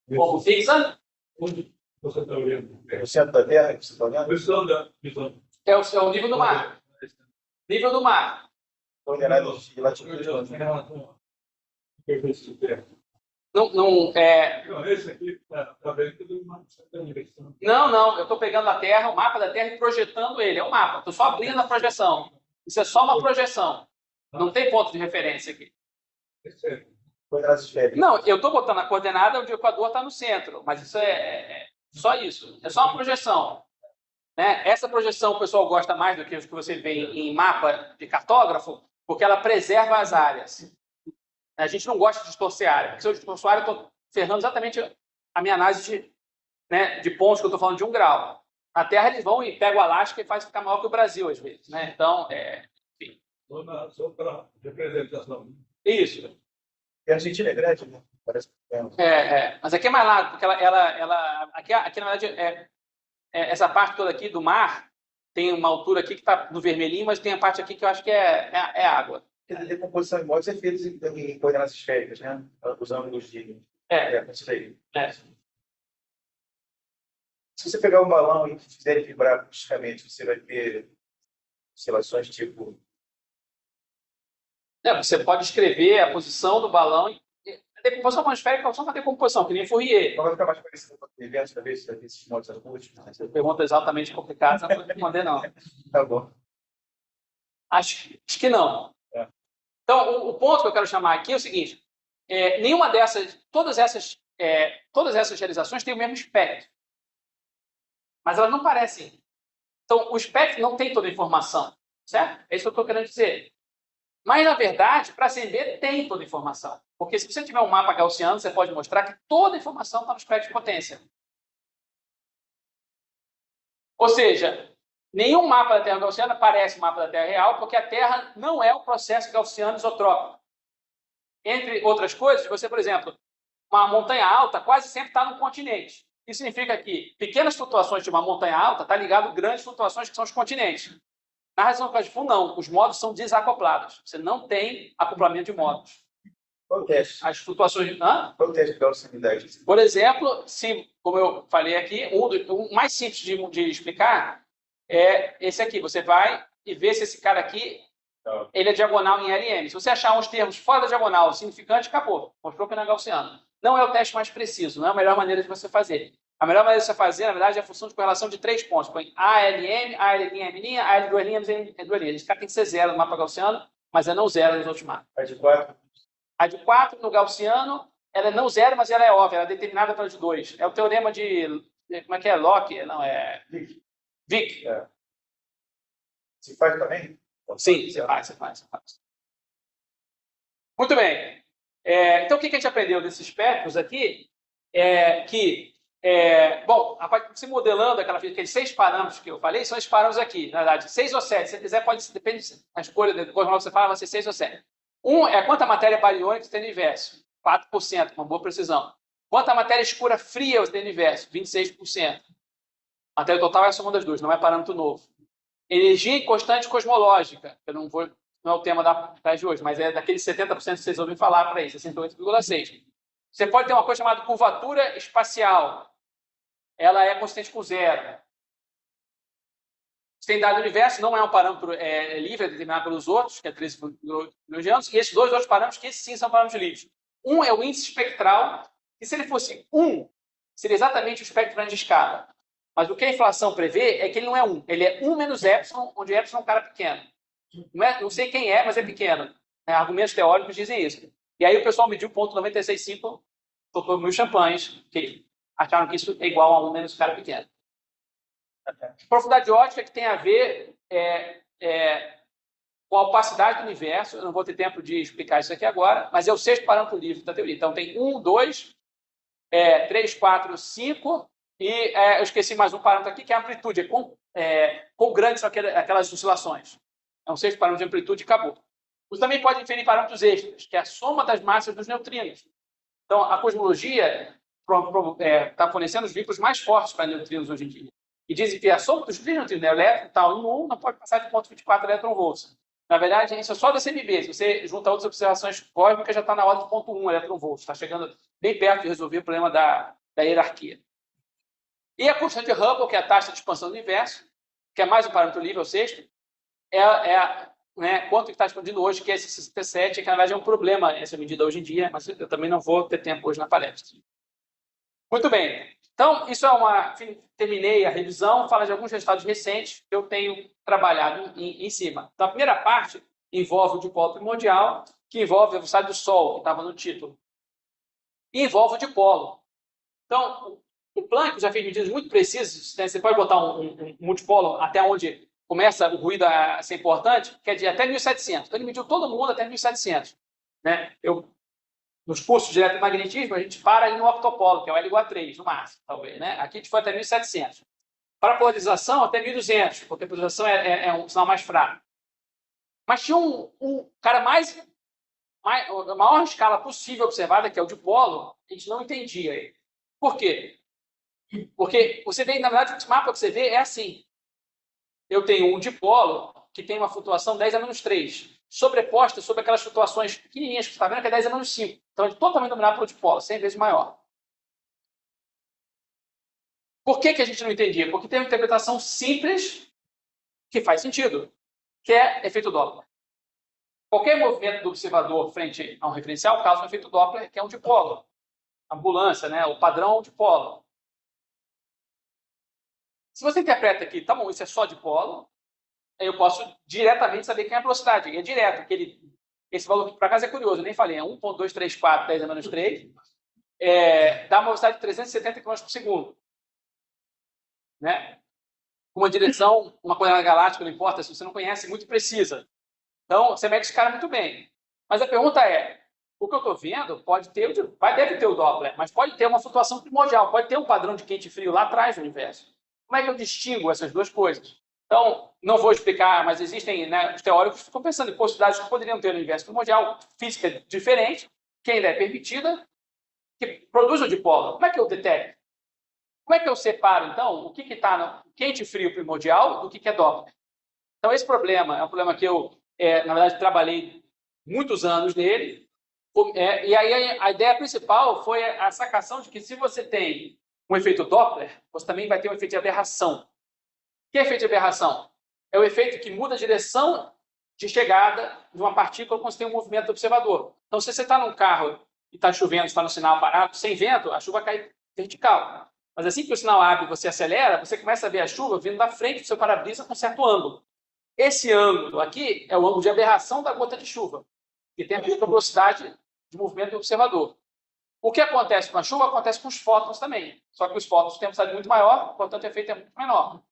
Speaker 2: Como fixa?
Speaker 5: Onde você está olhando?
Speaker 1: No centro da Terra, que você está olhando?
Speaker 5: Visão da visão.
Speaker 2: É o nível do mar. Nível do mar.
Speaker 1: Coordenadas de latitude.
Speaker 2: Não,
Speaker 5: Esse aqui está dentro de uma certa direção.
Speaker 2: não. Eu estou pegando a Terra, o mapa da Terra e projetando ele. É um mapa. Estou só abrindo a projeção. Isso é só uma projeção. Não tem ponto de referência aqui.
Speaker 1: Coordenadas esféricas.
Speaker 2: Não, eu estou botando a coordenada onde o Equador está no centro, mas isso é só isso. É só uma projeção. Né? Essa projeção o pessoal gosta mais do que os que você vê em mapa de cartógrafo, porque ela preserva as áreas. A gente não gosta de distorcer a área, porque se eu distorcer a área, eu estou ferrando exatamente a minha análise de pontos que eu estou falando de 1 grau. Na Terra, eles vão e pegam o Alasca e fazem ficar maior que o Brasil, às vezes. Né? Então, enfim.
Speaker 5: Só para representação.
Speaker 2: Isso.
Speaker 1: E a Argentina é grande, né? Parece que
Speaker 2: Mas aqui é mais largo, porque aqui na verdade, essa parte toda aqui do mar tem uma altura aqui que está no vermelhinho, mas tem a parte aqui que eu acho que é água.
Speaker 1: a decomposição de móveis é feita em coordenadas esféricas, né? Usando ângulos de... isso aí. Se você pegar um balão e fizer ele vibrar acusticamente, você vai ter oscilações tipo...
Speaker 2: Você pode escrever a posição do balão. A decomposição atmosférica é só uma decomposição, que nem Fourier.
Speaker 1: Não vai ficar mais parecido com o evento, talvez, se vai ter esses modos acústicos.
Speaker 2: Você pergunta exatamente complicada, não vou responder, não.
Speaker 1: Tá bom.
Speaker 2: Acho que não. Então, o ponto que eu quero chamar aqui é o seguinte: nenhuma dessas, todas essas realizações têm o mesmo espectro, mas elas não parecem. Então, o espectro não tem toda a informação, certo? É isso que eu estou querendo dizer. Mas, na verdade, para acender, tem toda a informação. Porque se você tiver um mapa gaussiano, você pode mostrar que toda a informação está no espectro de potência. Ou seja, nenhum mapa da Terra gaussiana parece um mapa da Terra real, porque a Terra não é um processo gaussiano isotrópico. Entre outras coisas, você, por exemplo, uma montanha alta quase sempre está no continente. Isso significa que pequenas flutuações de uma montanha alta estão ligadas a grandes flutuações que são os continentes. Na região de fundo, não. Os módulos são desacoplados. Você não tem acoplamento de módulos.
Speaker 1: Qual o teste?
Speaker 2: As flutuações...
Speaker 1: Qual o teste de gaussianidade?
Speaker 2: Por exemplo, como eu falei aqui, o mais simples de explicar é esse aqui. Você vai e vê se esse cara aqui ele é diagonal em LM. Se você achar uns termos fora da diagonal significante, acabou. Mostrou que não é gaussiano. Não é o teste mais preciso, não é a melhor maneira de você fazer. A melhor maneira de você fazer, na verdade, é a função de correlação de 3 pontos. Põe ALM, AL'M', AL duas linhas, M duas linhas. Esse cara tem que ser 0 no mapa gaussiano, mas é não 0 nos outros mapas.
Speaker 1: A de 4?
Speaker 2: A de 4 no gaussiano, ela é não 0, mas ela é óbvia, ela é determinada pela de 2. É o teorema de... Como é que é? Locke? Não, é... Vick.
Speaker 1: Se faz também?
Speaker 2: Sim, você faz. Muito bem. Então, o que a gente aprendeu desses espectros aqui é que, se modelando aqueles 6 parâmetros que eu falei, são esses parâmetros aqui, na verdade, 6 ou 7. Se você quiser, depende da escolha do cosmólogo que você fala, vai ser 6 ou 7. É quanta matéria bariônica você tem no universo, 4%, com uma boa precisão. Quanta matéria escura fria você tem no universo, 26%. Matéria total é a soma das duas, não é parâmetro novo. Energia inconstante cosmológica, não é o tema da de hoje, mas é daqueles 70% que vocês ouvem falar para aí, 68,6%. Você pode ter uma coisa chamada curvatura espacial. Ela é consistente com 0. Você tem dado do universo, não é um parâmetro livre, é determinado pelos outros, que é 13,8 milhões de anos, e esses dois outros parâmetros, que esses sim são parâmetros livres. Um é o índice espectral, e se ele fosse 1, seria exatamente o espectro grande escala. Mas o que a inflação prevê é que ele não é 1. Ele é 1 menos epsilon, onde epsilon é um cara pequeno. Não sei quem é, mas é pequeno. Argumentos teóricos dizem isso. E aí o pessoal mediu 0,965, tocou mil champanhes, que acharam que isso é igual a 1 menos cara pequeno. Profundidade ótica que tem a ver com a opacidade do universo. Eu não vou ter tempo de explicar isso aqui agora, mas é o sexto parâmetro livre da teoria. Então, tem 1, 2, 3, 4, 5, e eu esqueci mais um parâmetro aqui, que é a amplitude. Quão grandes são aquelas oscilações. É um sexto parâmetro de amplitude e acabou. Você também pode inferir parâmetros extras, que é a soma das massas dos neutrinos. Então, a cosmologia está fornecendo os vínculos mais fortes para neutrinos hoje em dia. E dizem que a soma dos três neutrinos, elétron, tal, em 1 não pode passar de 0,24 elétron-volts. Na verdade, isso é só da CMB. Se você juntar outras observações cósmicas, já está na ordem de 0,1 elétron-volts. Está chegando bem perto de resolver o problema da hierarquia. E a constante Hubble, que é a taxa de expansão do universo, que é mais um parâmetro livre, ou sexto, quanto está expandindo hoje, que é esse 67, que na verdade é um problema essa medida hoje em dia, mas eu também não vou ter tempo hoje na palestra. Muito bem. Então, isso terminei a revisão, fala de alguns resultados recentes que eu tenho trabalhado em cima. Então, a primeira parte envolve o dipolo primordial, que envolve a velocidade do Sol, que estava no título. E envolve o dipolo. Então, o Planck já fez medidas muito precisas, né? Você pode botar um multipolo até onde começa o ruído a ser importante, quer dizer, até 1700. Então, ele mediu todo mundo até 1700. Né? Nos cursos de eletromagnetismo, a gente para ali no octopolo, que é o L igual a 3, no máximo, talvez. Né? Aqui a gente foi até 1700. Para a polarização, até 1200, porque a polarização é um sinal mais fraco. Mas tinha um cara a maior escala possível observada, que é o dipolo, a gente não entendia ele. Por quê? Porque você vê, na verdade, o mapa que você vê é assim. Eu tenho um dipolo que tem uma flutuação 10 a menos 3, sobreposta sobre aquelas flutuações pequenininhas que você está vendo, que é 10 a menos 5. Então, é totalmente dominado pelo dipolo, 100 vezes maior. Por que a gente não entendia? Porque tem uma interpretação simples que faz sentido, que é efeito Doppler. Qualquer movimento do observador frente a um referencial causa um efeito Doppler, que é um dipolo. Ambulância, né? O padrão dipolo. Se você interpreta aqui, tá bom, isso é só dipolo, aí eu posso diretamente saber quem é a velocidade. E é direto, esse valor que por acaso é curioso, eu nem falei, é 1,234 10 a menos 3, dá uma velocidade de 370 km por segundo. Né? Uma direção, uma coordenada galáctica, não importa, se você não conhece, muito precisa. Então, você mede esse cara muito bem. Mas a pergunta é, o que eu estou vendo deve ter o Doppler, mas pode ter uma flutuação primordial, pode ter um padrão de quente e frio lá atrás do universo. Como é que eu distingo essas duas coisas? Então, não vou explicar, mas existem, né, os teóricos que ficam pensando em possibilidades que poderiam ter no universo primordial, física diferente, que ainda é permitida, que produz o dipolo. Como é que eu detecto? Como é que eu separo, então, o que está no quente e frio primordial do que é Doppler? Então, esse problema é um problema que eu, na verdade, trabalhei muitos anos nele, e aí a ideia principal foi a sacação de que se você tem um efeito Doppler, você também vai ter um efeito de aberração. O que é efeito de aberração? É o efeito que muda a direção de chegada de uma partícula quando você tem um movimento do observador. Então, se você está num carro e está chovendo, está no sinal parado, sem vento, a chuva cai vertical. Mas assim que o sinal abre e você acelera, você começa a ver a chuva vindo da frente do seu para-brisa com certo ângulo. Esse ângulo aqui é o ângulo de aberração da gota de chuva, que tem a ver com a velocidade de movimento do observador. O que acontece com a chuva acontece com os fótons também. Só que os fótons têm uma velocidade muito maior, portanto o efeito é muito menor.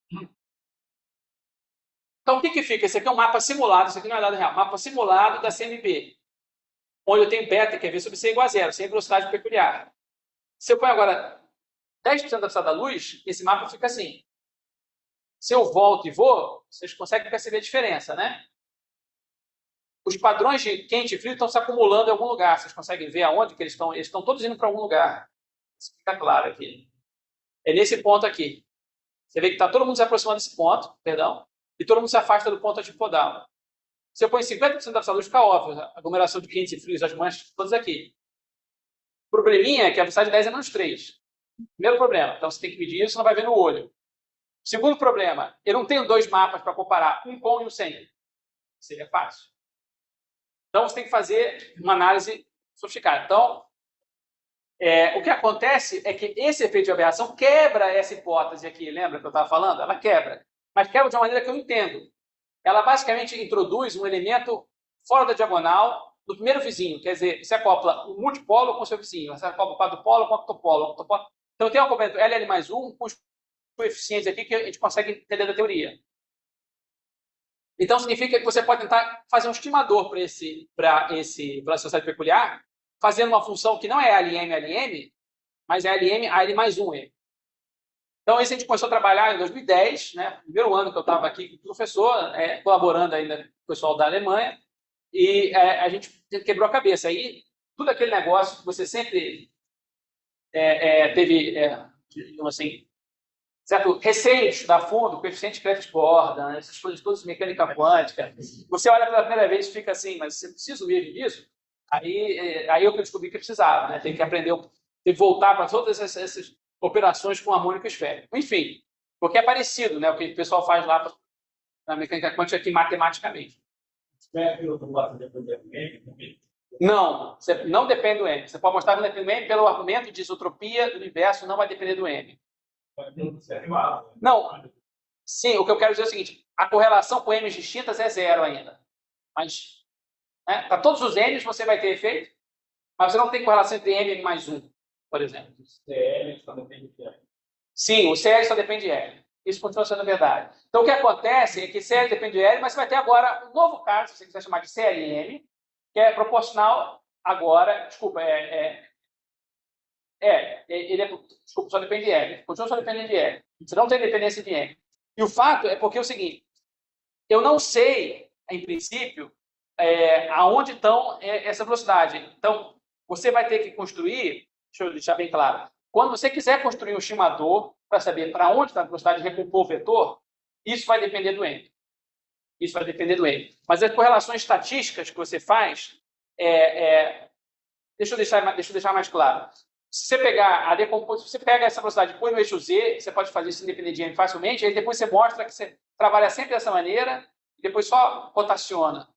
Speaker 2: Então o que fica? Esse aqui é um mapa simulado, isso aqui não é dado real. Mapa simulado da CMB, onde eu tenho beta, que é V sobre C igual a zero, sem velocidade peculiar. Se eu ponho agora 10% da velocidade da luz, esse mapa fica assim. Se eu volto e vou, vocês conseguem perceber a diferença, né? Os padrões de quente e frio estão se acumulando em algum lugar. Vocês conseguem ver aonde que eles estão? Eles estão todos indo para algum lugar. Isso fica claro aqui. É nesse ponto aqui. Você vê que está todo mundo se aproximando desse ponto, perdão, e todo mundo se afasta do ponto antipodal. Se eu põe 50% da luz, fica óbvio. A aglomeração de quentes e frios, as manchas, todas aqui. O probleminha é que a velocidade de 10 é menos 3. Primeiro problema. Então, você tem que medir isso, não vai ver no olho. Segundo problema, eu não tenho dois mapas para comparar, um com e um sem. Seria fácil. Então, você tem que fazer uma análise sofisticada. Então, o que acontece é que esse efeito de aberração quebra essa hipótese aqui. Lembra que eu estava falando? Ela quebra. Mas quebra de uma maneira que eu entendo. Ela basicamente introduz um elemento fora da diagonal do primeiro vizinho. Quer dizer, você acopla o multipolo com o seu vizinho. Você acopla o quadrupolo com o octopolo. Então, tem um acoplamento LL mais 1 com os coeficientes aqui que a gente consegue entender da teoria. Então, significa que você pode tentar fazer um estimador para essa sociedade peculiar, fazendo uma função que não é LM, mas é LM, AL mais 1M. Então, isso a gente começou a trabalhar em 2010, né? Primeiro ano que eu estava aqui com o professor, colaborando ainda com o pessoal da Alemanha, e a gente quebrou a cabeça. Aí, tudo aquele negócio que você sempre teve, digamos assim, certo receio de estudar fundo, coeficiente de Clefs-Gordon, né? Essas coisas todas, mecânica quântica. Você olha pela primeira vez e fica assim, mas você precisa mesmo disso? Aí eu descobri que precisava, né? Tem que aprender, tem que voltar para todas essas operações com harmônico esférico. Enfim, porque é parecido, né? O que o pessoal faz lá na mecânica quântica aqui matematicamente. Não, não depende do M. Você pode mostrar que não depende do M pelo argumento de isotropia do universo, não vai depender do M. Não, sim, o que eu quero dizer é o seguinte, a correlação com M's distintas é 0 ainda. Mas, para todos os M's você vai ter efeito, mas você não tem correlação entre M e mais 1, por exemplo. Sim, o CL só depende de L. Isso continua sendo verdade. Então, o que acontece é que CL depende de L, mas você vai ter agora um novo caso, se você quiser chamar de CLM, que é proporcional agora, desculpa, desculpa, só depende de L. Continua só dependendo de L. Você não tem dependência de M. E o fato é porque é o seguinte, eu não sei, em princípio, aonde estão essa velocidade. Então, você vai ter que construir, deixa eu deixar bem claro, quando você quiser construir um estimador para saber para onde está a velocidade de recompor o vetor, isso vai depender do M. Isso vai depender do M. Mas as correlações estatísticas que você faz, deixa eu deixar mais claro. Se você pegar a decomposição, se você pega essa velocidade e põe no eixo Z, você pode fazer isso independente de M facilmente, aí depois você mostra que você trabalha sempre dessa maneira, e depois só rotaciona.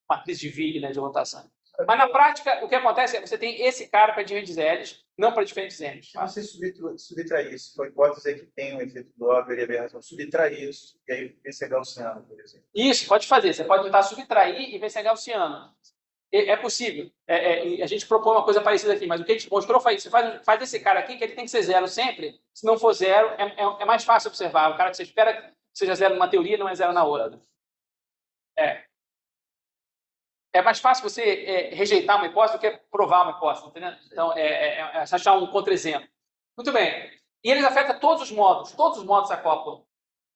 Speaker 2: Matriz de Wigner de rotação. Mas na prática, o que acontece é que você tem esse cara para diferentes L's, não para diferentes M's.
Speaker 1: Mas se subtrair isso, foi a hipótese que tem um efeito Doppler e aberração, subtrair isso, e aí ver se é gaussiano, por exemplo.
Speaker 2: Isso, pode fazer. Você pode tentar subtrair e ver se é gaussiano. É possível. A gente propõe uma coisa parecida aqui, mas o que a gente mostrou foi isso. Você faz esse cara aqui, que ele tem que ser 0 sempre. Se não for 0, é mais fácil observar. O cara que você espera que seja 0 numa teoria, não é 0 na outra. É mais fácil você rejeitar uma hipótese do que provar uma hipótese, entendeu? Então, achar um contra-exemplo. Muito bem. E eles afetam todos os módulos se acoplam.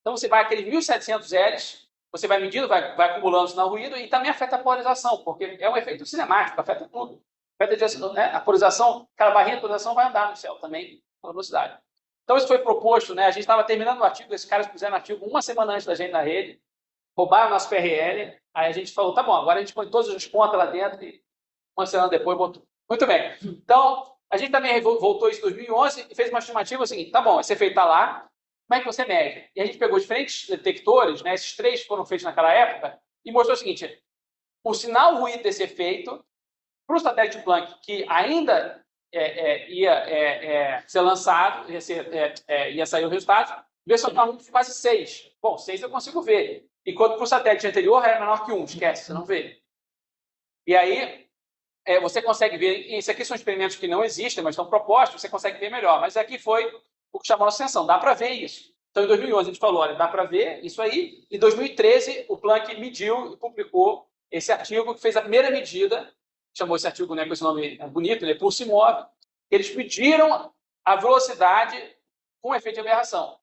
Speaker 2: Então, você vai aqueles 1.700 L's, você vai medindo, vai acumulando sinal ruído, e também afeta a polarização, porque é um efeito cinemático, afeta tudo. Afeta a polarização, aquela barrinha de polarização vai andar no céu também, com velocidade. Então, isso foi proposto, né? A gente estava terminando o artigo, esses caras puseram o artigo uma semana antes da gente na rede, roubaram nosso PRL, aí a gente falou, tá bom, agora a gente põe todas as contas lá dentro e uma semana depois botou. Muito bem. Então, a gente também voltou isso em 2011 e fez uma estimativa seguinte, tá bom, esse efeito está lá, como é que você mede? E a gente pegou diferentes detectores, né, esses 3 foram feitos naquela época, e mostrou o seguinte, o sinal ruído desse efeito, para o satélite Planck, que ainda ia ser lançado, ia sair o resultado, veio só quase 6. Bom, 6 eu consigo ver. Enquanto para o satélite anterior era menor que 1, esquece, você não vê. E aí, você consegue ver, isso aqui são experimentos que não existem, mas estão propostos, você consegue ver melhor. Mas aqui foi o que chamou a atenção, dá para ver isso. Então, em 2011, a gente falou, olha, dá para ver isso aí. Em 2013, o Planck mediu e publicou esse artigo, que fez a primeira medida, chamou esse artigo, né, com esse nome bonito, né, Pulse Imóvel. Eles mediram a velocidade com efeito de aberração.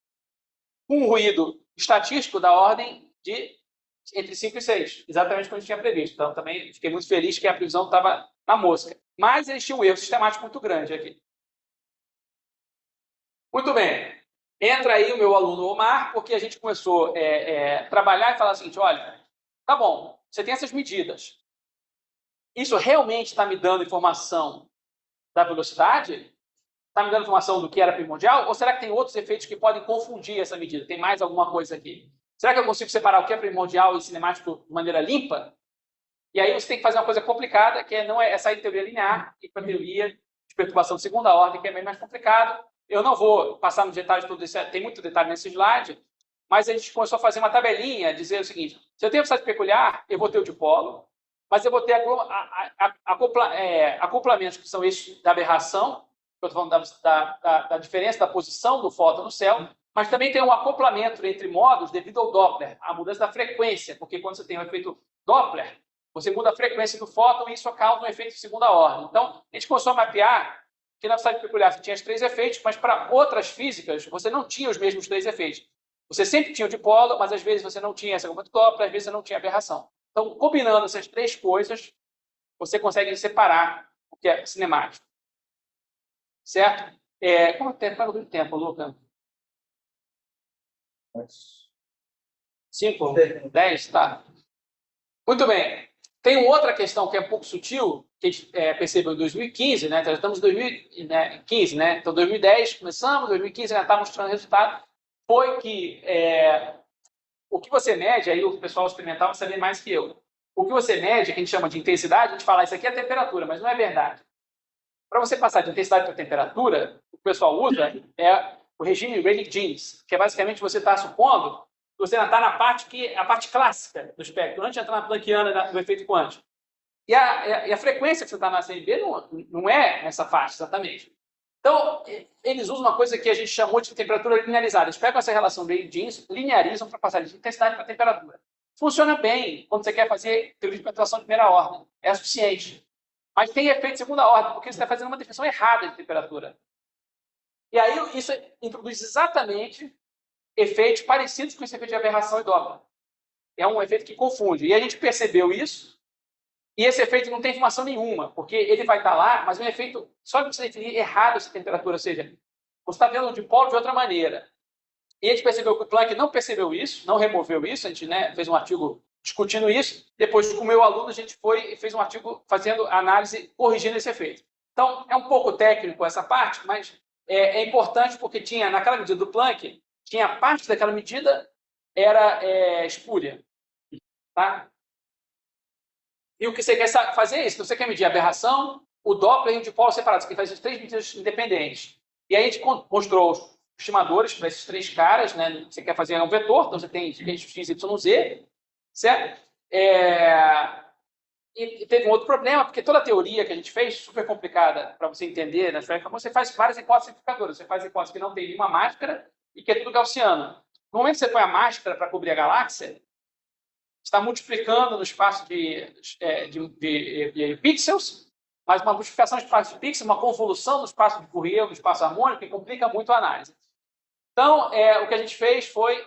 Speaker 2: Com um ruído estatístico da ordem de entre 5 e 6, exatamente como a gente tinha previsto. Então, também fiquei muito feliz que a previsão estava na mosca. Mas eles tinham um erro sistemático muito grande aqui. Muito bem. Entra aí o meu aluno Omar, porque a gente começou a trabalhar e falar o seguinte, olha, tá bom, você tem essas medidas. Isso realmente está me dando informação da velocidade? Está me dando informação do que era primordial? Ou será que tem outros efeitos que podem confundir essa medida? Tem mais alguma coisa aqui? Será que eu consigo separar o que é primordial e cinemático de maneira limpa? E aí você tem que fazer uma coisa complicada, que não é sair de teoria linear e para teoria de perturbação de segunda ordem, que é bem mais complicado. Eu não vou passar nos detalhes de tudo isso, tem muito detalhe nesse slide, mas a gente começou a fazer uma tabelinha, dizer o seguinte, se eu tenho velocidade peculiar, eu vou ter o dipolo, mas eu vou ter acoplamentos que são esses da aberração, eu estou falando da diferença da posição do fóton no céu, mas também tem um acoplamento entre modos devido ao Doppler, a mudança da frequência, porque quando você tem o efeito Doppler, você muda a frequência do fóton e isso causa um efeito de segunda ordem. Então, a gente começou a mapear que na velocidade peculiar você tinha os 3 efeitos, mas para outras físicas você não tinha os mesmos 3 efeitos. Você sempre tinha o dipolo, mas às vezes você não tinha esse acoplamento Doppler, às vezes você não tinha aberração. Então, combinando essas 3 coisas, você consegue separar o que é cinemático. Certo? Quanto tempo, Luca? 5? 10? Tá. Muito bem. Tem uma outra questão que é um pouco sutil, que a gente percebeu em 2015, né? Então, já estamos em 2015, né? Então, 2010 começamos, 2015 já está mostrando resultado. Foi que o que você mede, aí o pessoal experimental vai saber mais que eu. O que você mede, que a gente chama de intensidade, a gente fala, isso aqui é a temperatura, mas não é verdade. Para você passar de intensidade para temperatura, o que o pessoal usa é o regime Rayleigh-Jeans, que é basicamente você está supondo que você está na a parte clássica do espectro, antes de entrar na Planckiana do efeito quântico. E a frequência que você está na CMB não é nessa faixa, exatamente. Então, eles usam uma coisa que a gente chamou de temperatura linearizada. Eles pegam essa relação Rayleigh-Jeans, linearizam para passar de intensidade para temperatura. Funciona bem quando você quer fazer teoria de perturbação de primeira ordem. É suficiente. Mas tem efeito de segunda ordem, porque você está fazendo uma definição errada de temperatura. E aí isso introduz exatamente efeitos parecidos com esse efeito de aberração e Doppler. É um efeito que confunde. E a gente percebeu isso, e esse efeito não tem informação nenhuma, porque ele vai estar lá, mas é um efeito só de você definir errado essa temperatura, ou seja, você está vendo o dipolo de outra maneira. E a gente percebeu que o Planck não percebeu isso, não removeu isso, a gente fez um artigo discutindo isso. Depois, com o meu aluno, a gente foi e fez um artigo fazendo análise, corrigindo esse efeito. Então, é um pouco técnico essa parte, mas é importante porque tinha, naquela medida do Planck, tinha parte daquela medida era espúria. Tá? E o que você quer fazer é isso. Então, você quer medir a aberração, o Doppler e o dipolo separados. Você quer fazer as 3 medidas independentes. E aí a gente mostrou os estimadores para esses 3 caras. Né? Você quer fazer um vetor, então você tem x, y, z. Certo? E teve um outro problema, porque toda a teoria que a gente fez, super complicada para você entender, você faz várias hipóteses simplificadoras. Você faz hipóteses que não tem nenhuma máscara e que é tudo gaussiano. No momento que você põe a máscara para cobrir a galáxia, está multiplicando no espaço de pixels, mas uma multiplicação no espaço de pixels, uma convolução no espaço de Fourier, no espaço harmônico, que complica muito a análise. Então, o que a gente fez foi,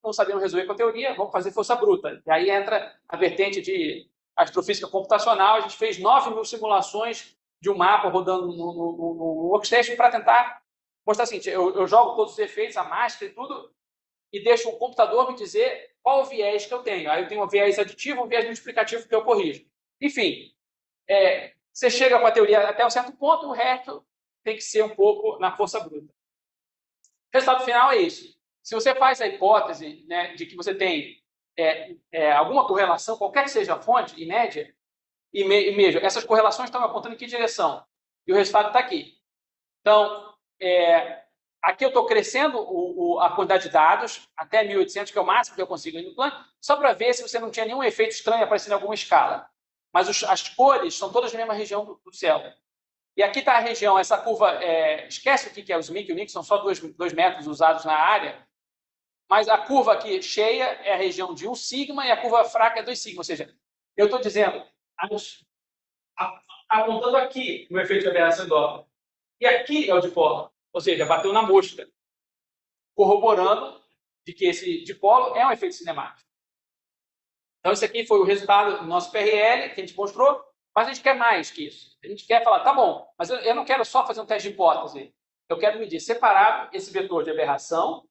Speaker 2: não sabendo resolver com a teoria, vamos fazer força bruta. E aí entra a vertente de astrofísica computacional. A gente fez 9.000 simulações de um mapa rodando no Workstation para tentar mostrar o seguinte, eu jogo todos os efeitos, a máscara e tudo, e deixo o computador me dizer qual o viés que eu tenho. Aí eu tenho um viés aditivo, um viés multiplicativo que eu corrijo. Enfim, você chega com a teoria até um certo ponto, o resto tem que ser um pouco na força bruta. O resultado final é isso. Se você faz a hipótese, né, de que você tem alguma correlação, qualquer que seja a fonte, em média, e mesmo, essas correlações estão apontando em que direção? E o resultado está aqui. Então, aqui eu estou crescendo a quantidade de dados até 1.800, que é o máximo que eu consigo ir no plano, só para ver se você não tinha nenhum efeito estranho aparecendo em alguma escala. Mas as cores são todas na mesma região do céu. E aqui está a região, essa curva, esquece o que é os MIC e o NIC, são só 2 métodos usados na área, mas a curva aqui cheia é a região de 1 sigma e a curva fraca é 2 sigma. Ou seja, eu estou dizendo, apontando aqui o efeito de aberração em Doppler. E aqui é o dipolo. Ou seja, bateu na mosca, corroborando de que esse dipolo é um efeito cinemático. Então, esse aqui foi o resultado do nosso PRL, que a gente mostrou, mas a gente quer mais que isso. A gente quer falar, tá bom, mas eu não quero só fazer um teste de hipótese. Eu quero medir separado esse vetor de aberração,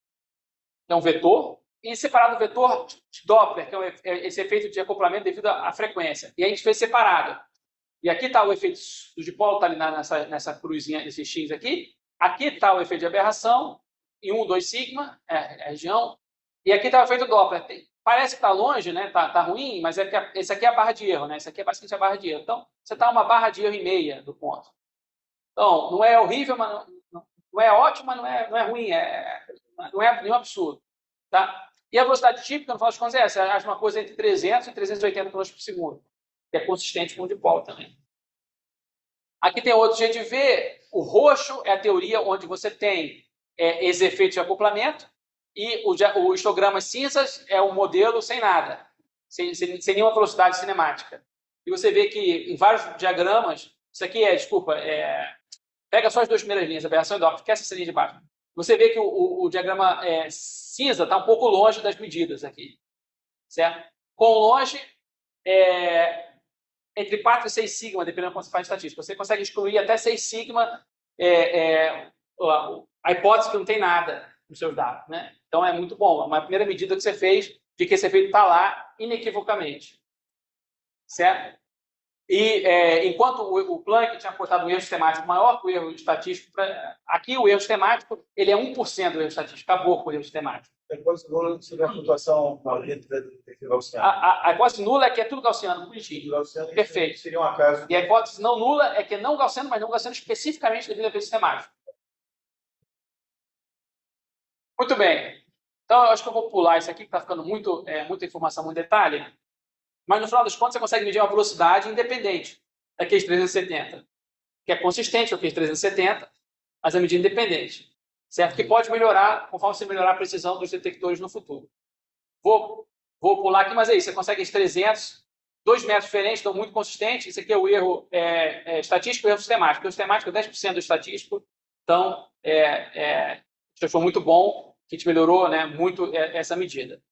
Speaker 2: que é um vetor, e separado o vetor de Doppler, que é esse efeito de acoplamento devido à frequência. E a gente fez separado. E aqui está o efeito do dipolo, está ali nessa cruzinha, esse X aqui. Aqui está o efeito de aberração, em 1, 2 sigma, a região. E aqui está o efeito Doppler. Parece que está longe, né? Tá ruim, mas esse aqui é a barra de erro, né? Esse aqui é basicamente a barra de erro. Então, você está uma barra de erro e meia do ponto. Então, não é horrível, mas não é ótimo, mas não é ruim. Não é nenhum absurdo. Tá? E a velocidade típica, no final das contas, é essa. Acho uma coisa entre 300 e 380 km por segundo. Que é consistente com o dipolo também. Aqui tem outro jeito de ver. O roxo é a teoria onde você tem esses efeitos de acoplamento, e o histograma cinzas é um modelo sem nada, sem nenhuma velocidade cinemática. E você vê que em vários diagramas, isso aqui pega só as duas primeiras linhas, aberração endócrina, esquece essa linha de baixo. Você vê que o diagrama cinza está um pouco longe das medidas aqui, certo? Com longe, entre 4 e 6 sigma, dependendo de como você faz estatística. Você consegue excluir até 6 sigma a hipótese que não tem nada nos seus dados, né? Então é muito bom. É uma primeira medida que você fez de que esse efeito está lá inequivocamente, certo? E enquanto o Planck tinha aportado um erro sistemático maior que o erro estatístico, aqui o erro sistemático ele é 1% do erro estatístico, acabou com o erro sistemático.
Speaker 1: A hipótese nula seria a flutuação letra do perfil gaussiano.
Speaker 2: A hipótese nula é que é tudo gaussiano, bonitinho.
Speaker 1: Gaussiano
Speaker 2: Perfeito.
Speaker 1: Seria um acaso.
Speaker 2: E a hipótese não nula é que é não gaussiano, mas não gaussiano especificamente devido ao efeito sistemático. Muito bem. Então, eu acho que eu vou pular isso aqui, que está ficando muita informação, muito detalhe. Mas, no final das contas, você consegue medir uma velocidade independente daqueles 370, que é consistente com aqueles 370, mas é medida independente, certo? Que pode melhorar conforme você melhorar a precisão dos detectores no futuro. Vou pular aqui, mas é isso. Você consegue esses 300, 2 métodos diferentes, estão muito consistentes. Isso aqui é o erro estatístico e o erro sistemático. O erro sistemático é 10% do estatístico, então, isso achou muito bom, que a gente melhorou, né, muito essa medida.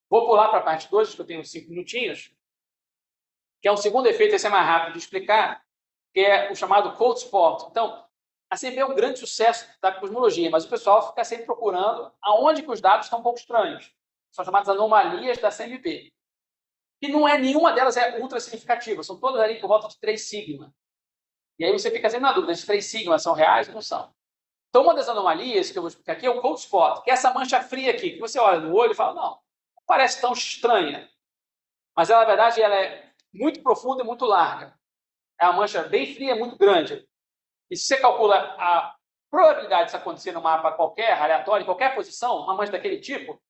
Speaker 2: Vou pular para a parte 2, que eu tenho 5 minutinhos, que é um segundo efeito, esse é mais rápido de explicar, que é o chamado cold spot. Então, a CMB é um grande sucesso da cosmologia, mas o pessoal fica sempre procurando aonde que os dados estão um pouco estranhos. São chamadas anomalias da CMB. E nenhuma delas é ultra significativa, são todas ali por volta de 3 sigma. E aí você fica sempre na dúvida, esses 3 sigma são reais ou não são? Então, uma das anomalias que eu vou explicar aqui é o cold spot, que é essa mancha fria aqui, que você olha no olho e fala, não parece tão estranha, mas ela, na verdade, ela é muito profunda e muito larga. É uma mancha bem fria e muito grande. E se você calcula a probabilidade disso acontecer no mapa qualquer, aleatório, em qualquer posição, uma mancha daquele tipo,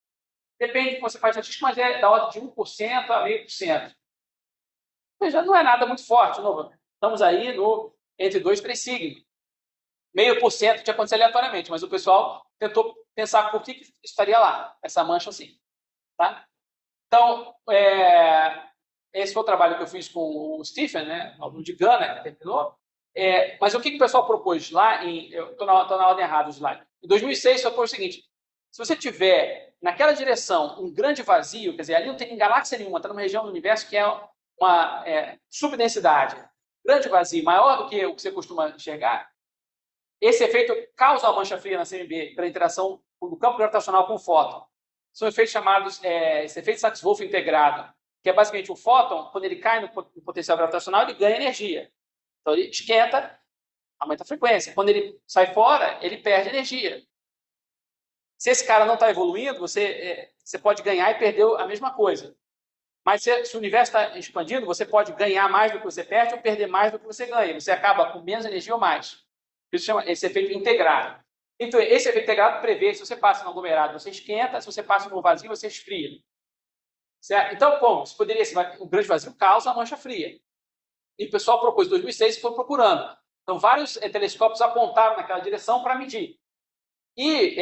Speaker 2: depende do que você faz estatística, mas é da ordem de 1% a 0,5%. Ou seja, não é nada muito forte. De novo, estamos aí entre 2 e 3 sigma. 0,5% tinha acontecido aleatoriamente, mas o pessoal tentou pensar por que estaria lá, essa mancha assim. Tá? Então, esse foi o trabalho que eu fiz com o Stephen, né, aluno de Gana, que terminou. Mas o que o pessoal propôs lá, eu estou na ordem errada do slide. Em 2006, propôs o seguinte: se você tiver naquela direção um grande vazio, quer dizer, ali não tem galáxia nenhuma, está numa região do universo que é uma subdensidade, grande vazio, maior do que o que você costuma enxergar, esse efeito causa uma mancha fria na CMB pela interação do campo gravitacional com o fóton. São efeitos chamados esse efeito Sachs-Wolf integrado, que é basicamente o fóton, quando ele cai no potencial gravitacional, ele ganha energia. Então, ele esquenta, aumenta a frequência. Quando ele sai fora, ele perde energia. Se esse cara não está evoluindo, você pode ganhar e perder a mesma coisa. Mas se o universo está expandindo, você pode ganhar mais do que você perde ou perder mais do que você ganha. Você acaba com menos energia ou mais. Isso chama esse efeito integrado. Então, esse efeito integrado prevê, se você passa no aglomerado, você esquenta, se você passa no vazio, você esfria. Certo? Então, como? Isso poderia ser, o grande vazio causa a mancha fria. E o pessoal propôs em 2006 e foi procurando. Então, vários telescópios apontaram naquela direção para medir. E,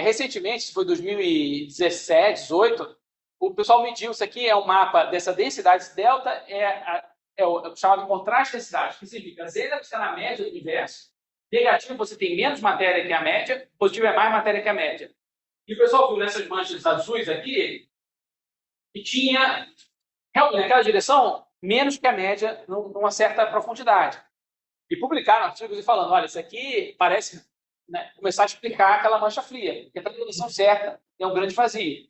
Speaker 2: recentemente, foi 2017, 2018, o pessoal mediu, isso aqui é um mapa dessa densidade delta, é o chamado contraste de densidade, que significa Z está na média do universo. Negativo, você tem menos matéria que a média. Positivo é mais matéria que a média. E o pessoal viu nessas manchas azuis aqui que tinha, realmente, naquela direção, menos que a média numa certa profundidade. E publicaram artigos falando, olha, isso aqui parece, né, começar a explicar aquela mancha fria, porque está na direção certa, é um grande vazio.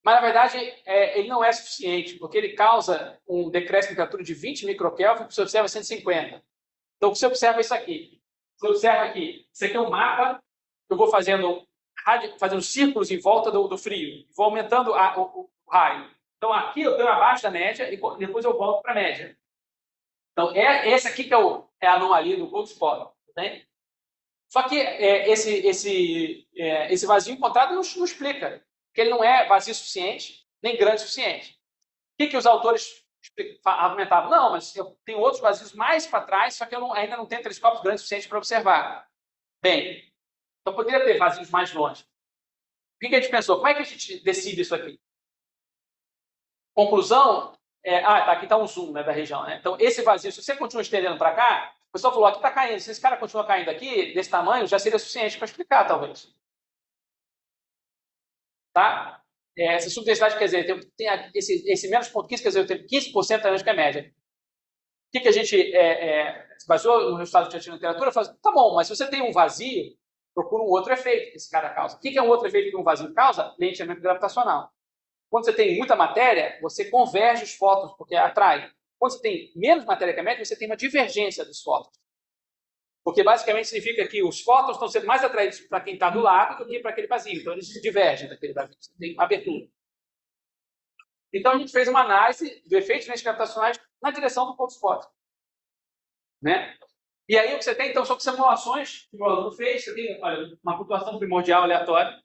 Speaker 2: Mas, na verdade, ele não é suficiente, porque ele causa um decréscimo de temperatura de 20 microkelvin, que você observa 150. Então, você observa isso aqui. Você observa aqui, isso aqui é um mapa que eu vou fazendo círculos em volta do frio, vou aumentando o raio. Então, aqui eu tenho abaixo da média e depois eu volto para a média. Então, esse aqui que é a anomalia do cold spot. Né? Só que esse vazio encontrado não explica, porque ele não é vazio suficiente, nem grande o suficiente. O que os autores argumentavam? Não, mas eu tenho outros vazios mais para trás, só que eu ainda não tenho telescópios grandes o suficiente para observar. Bem, então poderia ter vazios mais longe. O que a gente pensou? Como é que a gente decide isso aqui? Conclusão, aqui está um zoom, né, da região. Né? Então, esse vazio, se você continua estendendo para cá, o pessoal falou, aqui está caindo. Se esse cara continua caindo aqui, desse tamanho, já seria suficiente para explicar, talvez. Tá? Essa subdensidade, quer dizer, tem esse menos 0,15, quer dizer, eu tenho 15% a menos que a média. O que a gente se baseou no resultado que já tinha na literatura? Falou, tá bom, mas se você tem um vazio, procura um outro efeito que esse cara causa. O que é um outro efeito que um vazio causa? Lentiamento gravitacional. Quando você tem muita matéria, você converge os fótons, porque atrai. Quando você tem menos matéria que a média, você tem uma divergência dos fótons. Porque basicamente significa que os fótons estão sendo mais atraídos para quem está do lado do que para aquele vazio. Então eles se divergem daquele vazio. Você tem uma abertura. Então a gente fez uma análise do efeito de lentes gravitacionais na direção do ponto fóton. Né? E aí o que você tem, então, são simulações que o aluno fez. Você tem, olha, uma flutuação primordial aleatória.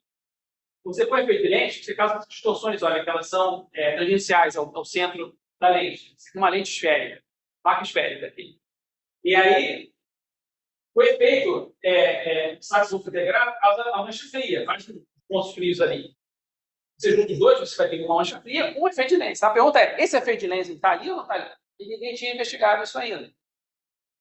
Speaker 2: Você põe efeito de lente, você causa distorções, olha, que elas são tangenciais ao centro da lente. Você tem uma lente esférica, placa esférica aqui. E aí, o efeito saxofone integrado causa a mancha fria, vários pontos frios ali. Você junta os dois, você vai ter uma mancha fria com um efeito de lente. A pergunta é, esse efeito de lente está ali ou não está ali? E ninguém tinha investigado isso ainda.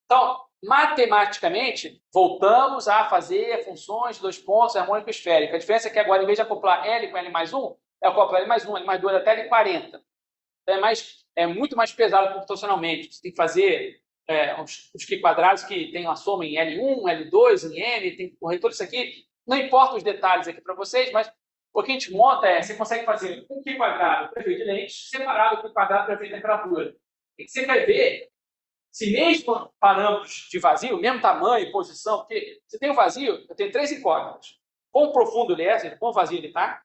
Speaker 2: Então, matematicamente, voltamos a fazer funções de 2 pontos harmônico esférico. A diferença é que agora, em vez de acoplar L com L mais 1, eu acoplo L mais 1, L mais 2 até L40. Então, é muito mais pesado computacionalmente. Você tem que fazer os Q quadrados que tem uma soma em L1, L2, em N, tem que correr tudo isso aqui. Não importa os detalhes aqui para vocês, mas o que a gente monta você consegue fazer um Q quadrado para efeito de lente separado do Q quadrado para efeito de temperatura. E você vai ver se mesmo parâmetros de vazio, mesmo tamanho, posição, porque você tem um vazio, eu tenho 3 incógnitas. Quão profundo ele é, quão vazio ele está,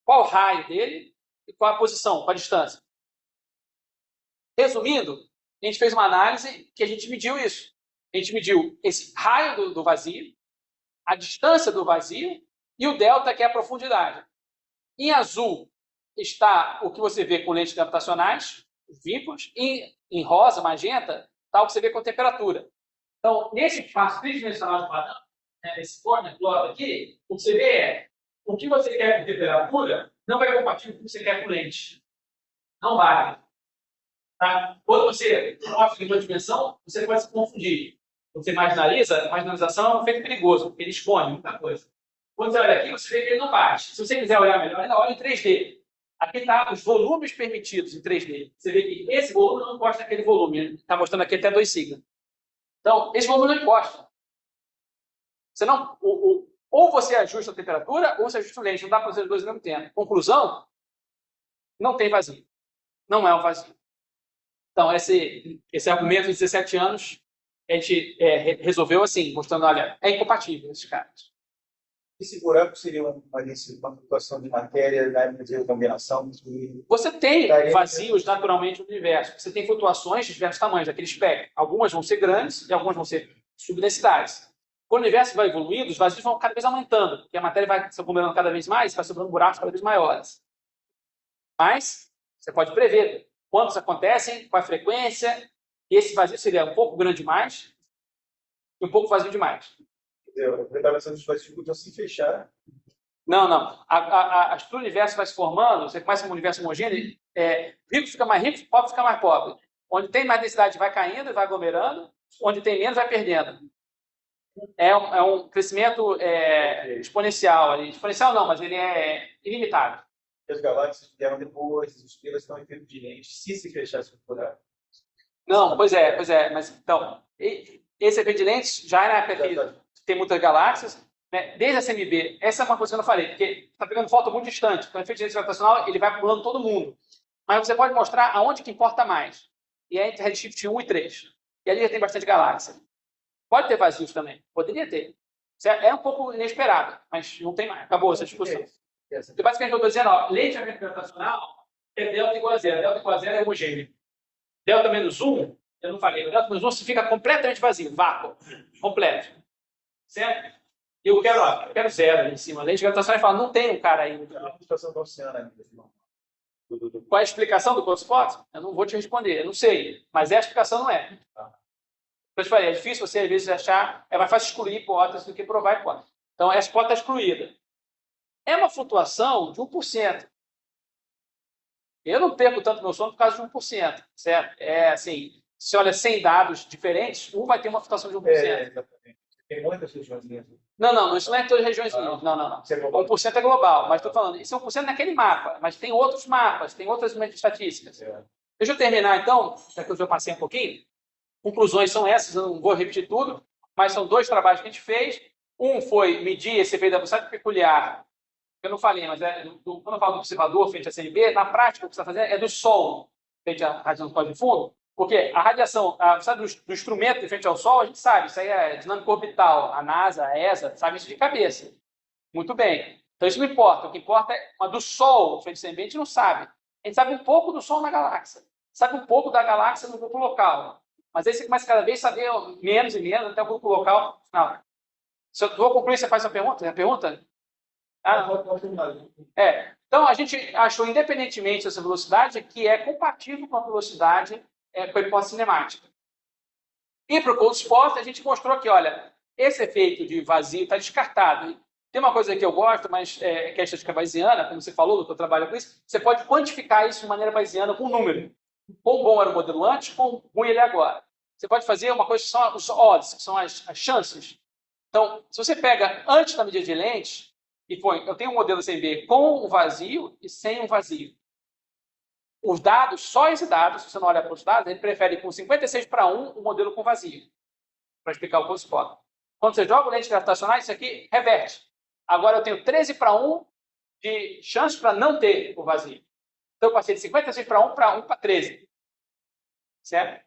Speaker 2: qual o raio dele e qual a posição, qual a distância. Resumindo, a gente fez uma análise que a gente mediu isso. A gente mediu esse raio do vazio, a distância do vazio e o delta, que é a profundidade. Em azul está o que você vê com lentes gravitacionais, os vínculos, e em rosa, magenta, está o que você vê com temperatura. Então, nesse espaço tridimensional de padrão, esse corner plot aqui, o que você vê é o que você quer com temperatura não vai compatível com o que você quer com lente. Não vai. Tá? Quando você mostra em uma dimensão, você pode se confundir. Quando você marginaliza, a marginalização é um efeito perigoso, porque ele expõe muita coisa. Quando você olha aqui, você vê que ele não bate. Se você quiser olhar melhor, ainda olha em 3D. Aqui está os volumes permitidos em 3D. Você vê que esse volume não encosta naquele volume. Está mostrando aqui até 2 sigma. Então, esse volume não encosta. Você não, ou você ajusta a temperatura, ou você ajusta o lente. Não dá para fazer os dois ao mesmo tempo. Conclusão, não tem vazio. Não é um vazio. Então, esse argumento de 17 anos, a gente resolveu assim, mostrando, olha, é incompatível esses caras.
Speaker 1: Esse buraco seria uma flutuação de matéria da energia de combinação?
Speaker 2: Você tem vazios naturalmente no universo. Você tem flutuações de diversos tamanhos, daquele espectro. Algumas vão ser grandes e algumas vão ser subdensidades. Quando o universo vai evoluindo, os vazios vão cada vez aumentando, porque a matéria vai se acumulando cada vez mais, vai sobrando buracos cada vez maiores. Mas você pode prever quantos acontecem, qual a frequência, e esse vazio seria um pouco grande demais e um pouco vazio demais.
Speaker 1: A interpretação dos vazios podiam se fechar.
Speaker 2: Não. A estrutura do universo vai se formando, você começa com um universo homogêneo, rico fica mais rico, pobre fica mais pobre. Onde tem mais densidade vai caindo e vai aglomerando, onde tem menos vai perdendo. É um crescimento exponencial ali. Exponencial não, mas ele é ilimitado.
Speaker 1: As galáxias vieram depois, as estrelas estão em efeito de lente, se fechasse o buraco.
Speaker 2: Não, pois é. Mas, então, esse efeito de lentes já é na época que tem muitas galáxias, né? Desde a CMB, essa é uma coisa que eu não falei, porque está pegando foto muito distante. Então, o efeito de lente gravitacional ele vai pulando todo mundo. Mas você pode mostrar aonde que importa mais. E é entre redshift 1 e 3. E ali já tem bastante galáxia. Pode ter vazios também. Poderia ter. É um pouco inesperado, mas não tem mais. Acabou essa discussão. E basicamente eu estou dizendo, lente gravitacional é delta igual a zero. Delta igual a zero é homogêneo. Delta menos 1, eu não falei, delta menos 1 se fica completamente vazio, vácuo, completo. Certo? E eu quero zero ali em cima. A lente gravitacional fala, não tem um cara aí.
Speaker 1: A situação do oceano ainda.
Speaker 2: Qual é a explicação do Cold Spot? Eu não vou te responder, eu não sei. Mas a explicação não é. Eu te falei, é difícil você, às vezes, achar, é mais fácil excluir hipótese do que provar hipótese. Então, essa hipótese está excluída. É uma flutuação de 1%. Eu não perco tanto meu sono por causa de 1%, certo? É assim, se olha 100 dados diferentes, um vai ter uma flutuação de 1%.
Speaker 1: Exatamente. Tem muitas regiões.
Speaker 2: Não, isso não é em todas as regiões. Não.
Speaker 1: Isso é global.
Speaker 2: 1% é global, mas estou falando, isso é 1% naquele mapa, mas tem outros mapas, tem outras estatísticas. Deixa eu terminar, então, já que eu já passei um pouquinho. Conclusões são essas, eu não vou repetir tudo, mas são 2 trabalhos que a gente fez. Um foi medir esse efeito da velocidade peculiar. Eu não falei, mas quando eu falo do observador frente à CNB, na prática, o que você está fazendo é do Sol frente à radiação do código de fundo, porque a radiação, a velocidade do instrumento em frente ao Sol, a gente sabe, isso aí é dinâmica orbital. A NASA, a ESA, sabe isso de cabeça. Muito bem. Então, isso não importa. O que importa é a do Sol frente à CNB, a gente não sabe. A gente sabe um pouco do Sol na galáxia. Sabe um pouco da galáxia no grupo local. Mas aí você começa cada vez a saber menos e menos até o grupo local final. Se eu vou concluir, você faz a pergunta? A pergunta? Então, a gente achou, independentemente dessa velocidade, que é compatível com a velocidade com a hipótese cinemática. E para o cold spot, a gente mostrou que, olha, esse efeito de vazio está descartado. Tem uma coisa que eu gosto, mas que é a estatística bayesiana, como você falou, que eu trabalho com isso, você pode quantificar isso de maneira bayesiana com um número. Quão bom era o modelo antes, quão ruim ele é agora. Você pode fazer uma coisa que são os odds, que são as chances. Então, se você pega antes da medida de lente, e põe, eu tenho um modelo CMB com o vazio e sem o vazio. Os dados, só esse dado, se você não olha para os dados, ele prefere com 56:1 o modelo com vazio, para explicar o cold spot. Quando você joga lente gravitacional, isso aqui reverte. Agora eu tenho 13:1 de chance para não ter o vazio. Então eu passei de 56:1 para 1:13. Certo?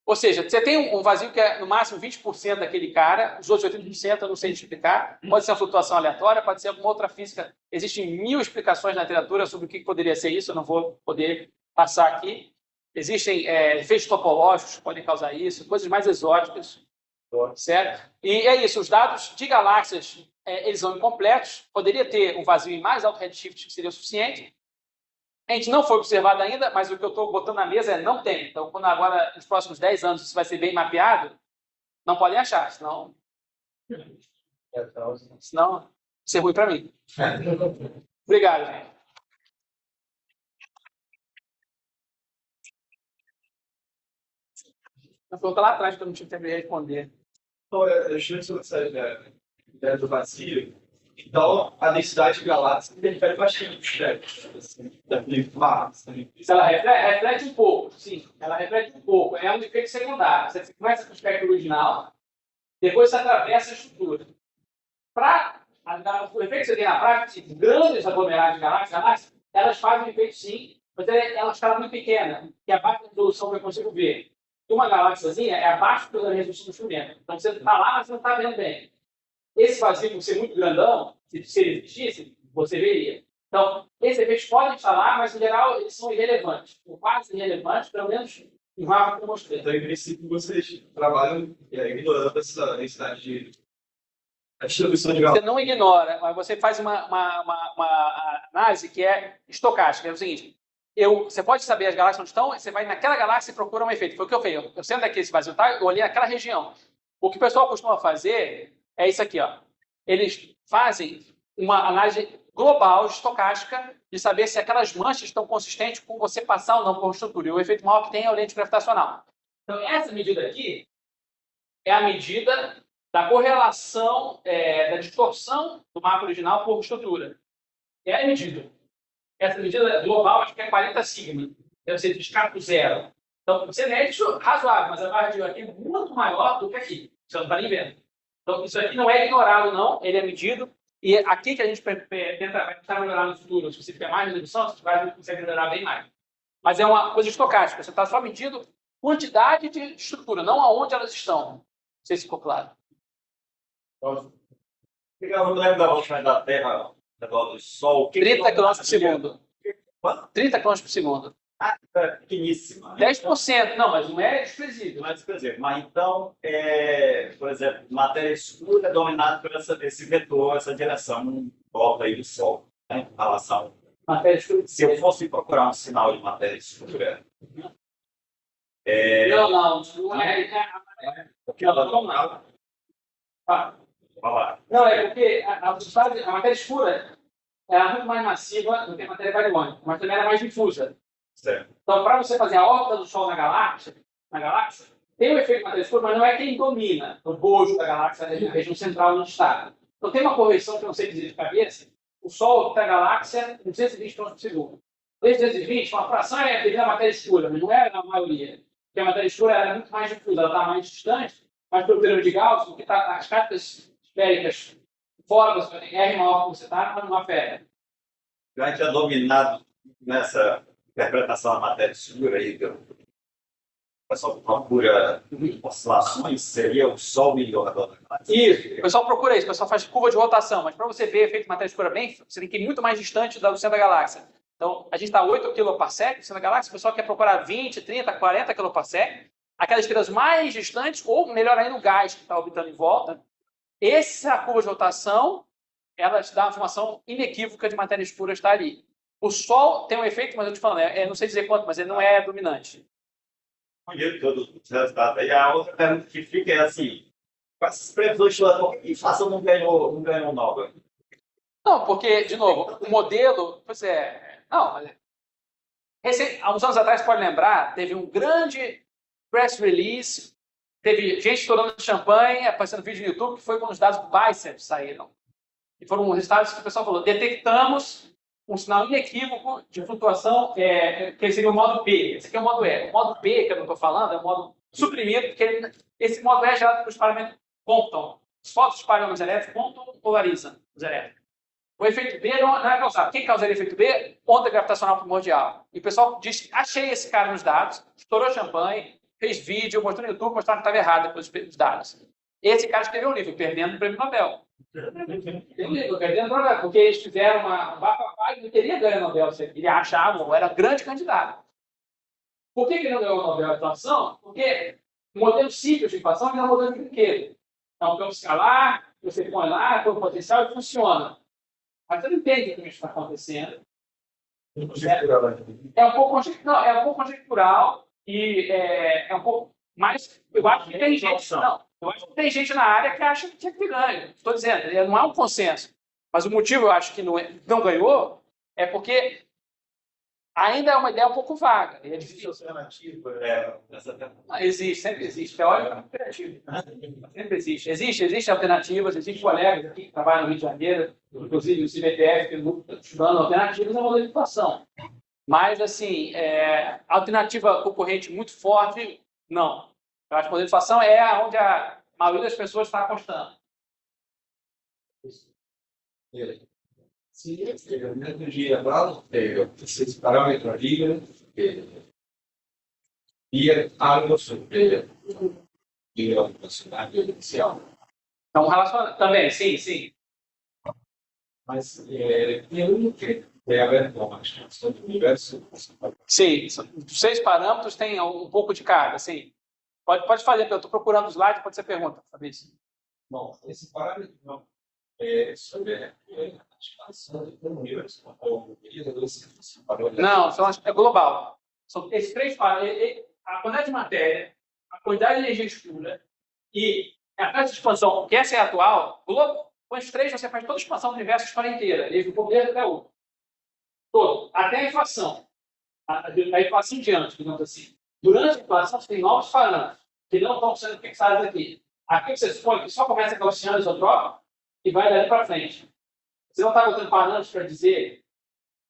Speaker 2: Ou seja, você tem um vazio que é no máximo 20% daquele cara, os outros 80% eu não sei explicar. Pode ser uma flutuação aleatória, pode ser alguma outra física. Existem 1000 explicações na literatura sobre o que poderia ser isso, eu não vou poder passar aqui. Existem efeitos topológicos que podem causar isso, coisas mais exóticas. Certo? E é isso, os dados de galáxias, eles são incompletos. Poderia ter um vazio em mais alto redshift que seria o suficiente. A gente não foi observado ainda, mas o que eu estou botando na mesa é não tem. Então, quando agora, nos próximos 10 anos, isso vai ser bem mapeado, não podem achar, senão vai ser ruim para mim. Obrigado, gente. A pergunta lá atrás que eu não tive tempo de responder.
Speaker 5: Então, eu achei essa ideia do vazio. Então, a densidade de galáxias interfere bastante no espectro. Assim,
Speaker 2: Ela reflete um pouco, sim. Ela reflete um pouco. É um efeito secundário. Você começa com o espectro original, depois você atravessa a estrutura. O efeito que você tem na prática, de grandes aglomerados de galáxias, elas fazem um efeito sim, mas ela escala muito pequena, que é abaixo da resolução que eu consigo ver. Uma galáxiazinha é abaixo da resolução do instrumento. Então você está lá, mas você não está vendo bem. Esse vazio, por ser muito grandão, se ele existisse, você veria. Então, esses efeitos podem estar lá, mas, em geral, eles são irrelevantes. Ou quase irrelevantes, pelo menos no mapa que eu mostrei.
Speaker 5: Então, em princípio, vocês trabalham ignorando essa densidade de distribuição de galáxias.
Speaker 2: Você não ignora, mas você faz uma análise que é estocástica. É o seguinte, você pode saber as galáxias onde estão, você vai naquela galáxia e procura um efeito. Foi o que eu fiz. Eu sento aqui esse vazio, tá? Eu olhei naquela região. O que o pessoal costuma fazer é isso aqui, ó. Eles fazem uma análise global, estocástica, de saber se aquelas manchas estão consistentes com você passar ou não por estrutura. E o efeito maior que tem é o lente gravitacional. Então, essa medida aqui é a medida da correlação, da distorção do mapa original por estrutura. É a medida. Essa medida global, acho que é 40 sigma. Deve ser descarto zero. Então, você mede isso razoável, mas a barra de aqui é muito maior do que aqui. Você não está nem vendo. Então, isso aqui não é ignorado, não. Ele é medido. E aqui que a gente vai tentar melhorar no futuro. Se você tiver mais resolução, você vai conseguir melhorar bem mais. Mas é uma coisa estocástica. Você está só medindo quantidade de estrutura, não aonde elas estão. Não sei se ficou claro.
Speaker 4: Ficava lembro da última da Terra, do Sol.
Speaker 2: 30 km por segundo.
Speaker 4: Quanto?
Speaker 2: 30 km por segundo.
Speaker 4: Ah, é pequeníssima.
Speaker 2: 10%. Não, mas não é desprezível.
Speaker 4: Mas, por exemplo, por exemplo, matéria escura é dominada por esse vetor, essa direção, volta aí do Sol, né, em relação.
Speaker 2: Matéria escura.
Speaker 4: Se eu fosse procurar um sinal de matéria escura,
Speaker 2: Não é.
Speaker 4: Porque ela
Speaker 2: Não, não. Ah,
Speaker 4: vai lá.
Speaker 2: não, é porque a matéria escura era muito mais massiva do que a matéria bariônica, mas também era mais difusa.
Speaker 4: Certo.
Speaker 2: Então, para você fazer a órbita do Sol na galáxia, tem o efeito matéria escura, mas não é quem domina o bojo da galáxia, na região central onde está. Então, tem uma correção que eu não sei dizer de cabeça. O Sol orbita a galáxia em 220 km por segundo. Desde 220, uma fração é devido à matéria escura, mas não é na maioria. Porque a matéria escura é muito mais difusa, ela está mais distante, mas pelo teorema de Gauss, porque tá, as cartas esféricas fora da sua R maior que você está, não afeta.
Speaker 4: A gente é dominado nessa interpretação da matéria escura aí, que o pessoal procura oscilações, seria o Sol melhor da galáxia.
Speaker 2: Isso, o pessoal procura isso, o pessoal faz curva de rotação, mas para você ver efeito matéria escura bem, você tem que ir muito mais distante do centro da galáxia. Então, a gente está a 8 kPa no centro da galáxia, o pessoal quer procurar 20, 30, 40 kPa, aquelas estrelas mais distantes, ou melhor ainda, o gás que está orbitando em volta. Essa curva de rotação, ela te dá uma informação inequívoca de matéria escura estar ali. O Sol tem um efeito, mas eu te falo, não sei dizer quanto, mas ele não é dominante.
Speaker 4: Bonito todos os resultados. Aí a outra pergunta que fica é assim, com essas previsões por que inflação não ganhou Nobel?
Speaker 2: Não, porque, de novo, o modelo, pois não, há uns anos atrás, pode lembrar, teve um grande press release, teve gente estourando champanhe, aparecendo vídeo no YouTube, que foi quando os dados do Bicep saíram. E foram resultados que o pessoal falou, detectamos um sinal inequívoco de flutuação, que seria o modo P. Esse aqui é o modo E. O modo P, que eu não estou falando, é o modo suprimido, porque esse modo E é gerado por espalhamento Compton. Os fótons espalham os elétrons, Compton polariza os elétrons. O efeito B não é causado. Quem causaria efeito B? Onda gravitacional primordial. E o pessoal disse, achei esse cara nos dados, estourou champanhe, fez vídeo, mostrou no YouTube, mostrou que estava errado depois dos dados. Esse cara escreveu um livro, Perdendo o Prêmio Nobel. Tem um livro, Perdendo o Nobel, porque eles fizeram um bafafá e não teria ganho o Nobel. Ele achava, era grande candidato. Por que ele não ganhou o Nobel de inflação? Porque o modelo simples de inflação é um modelo de brinquedo. É um campo escalar, você põe lá, põe o potencial e funciona. Mas você não entende o que está acontecendo. É um pouco conjectural e é um pouco mais. Eu acho que tem gente. Não, eu acho que tem gente na área que acha que tinha que ter ganho. Estou dizendo, não há um consenso. Mas o motivo, eu acho que não ganhou é porque ainda é uma ideia um pouco vaga. É difícil.
Speaker 5: Alternativa.
Speaker 2: Existe, sempre existe. Teórica alternativa. Sempre existe. Existem alternativas, existem colegas aqui que trabalham no Rio de Janeiro, inclusive o CBTF, que estão estudando alternativas na modelo de inflação. Mas, assim, alternativa concorrente muito forte, não. Eu acho que o modelo de inflação é onde a maioria das pessoas está apostando.
Speaker 5: Sim, mesmo dia lá, esses parâmetros ali, e algo sobre a velocidade inicial.
Speaker 2: Então, relacionado também, sim.
Speaker 5: Mas tem que tem a ver com a expansão do universo.
Speaker 2: Sim, os 6 parâmetros têm um pouco de cada, sim. Pode fazer, eu estou procurando o slide, pode ser pergunta, Fabrício.
Speaker 5: Bom, esse parâmetro não é sobre a expansão do universo.
Speaker 2: Não, é global. São esses 3 parâmetros, a quantidade de matéria, a quantidade de energia escura e a taxa de expansão, que essa é a atual, com esses 3 você faz toda a expansão do universo, a história inteira, desde o poder até o todo, até a inflação. A inflação diante, digamos assim. Durante a inflação, você tem novos parâmetros que não estão sendo fixados aqui. Aqui você supõe que só começa gaussiano isotrópico e vai dali para frente. Você não está botando parâmetros para dizer.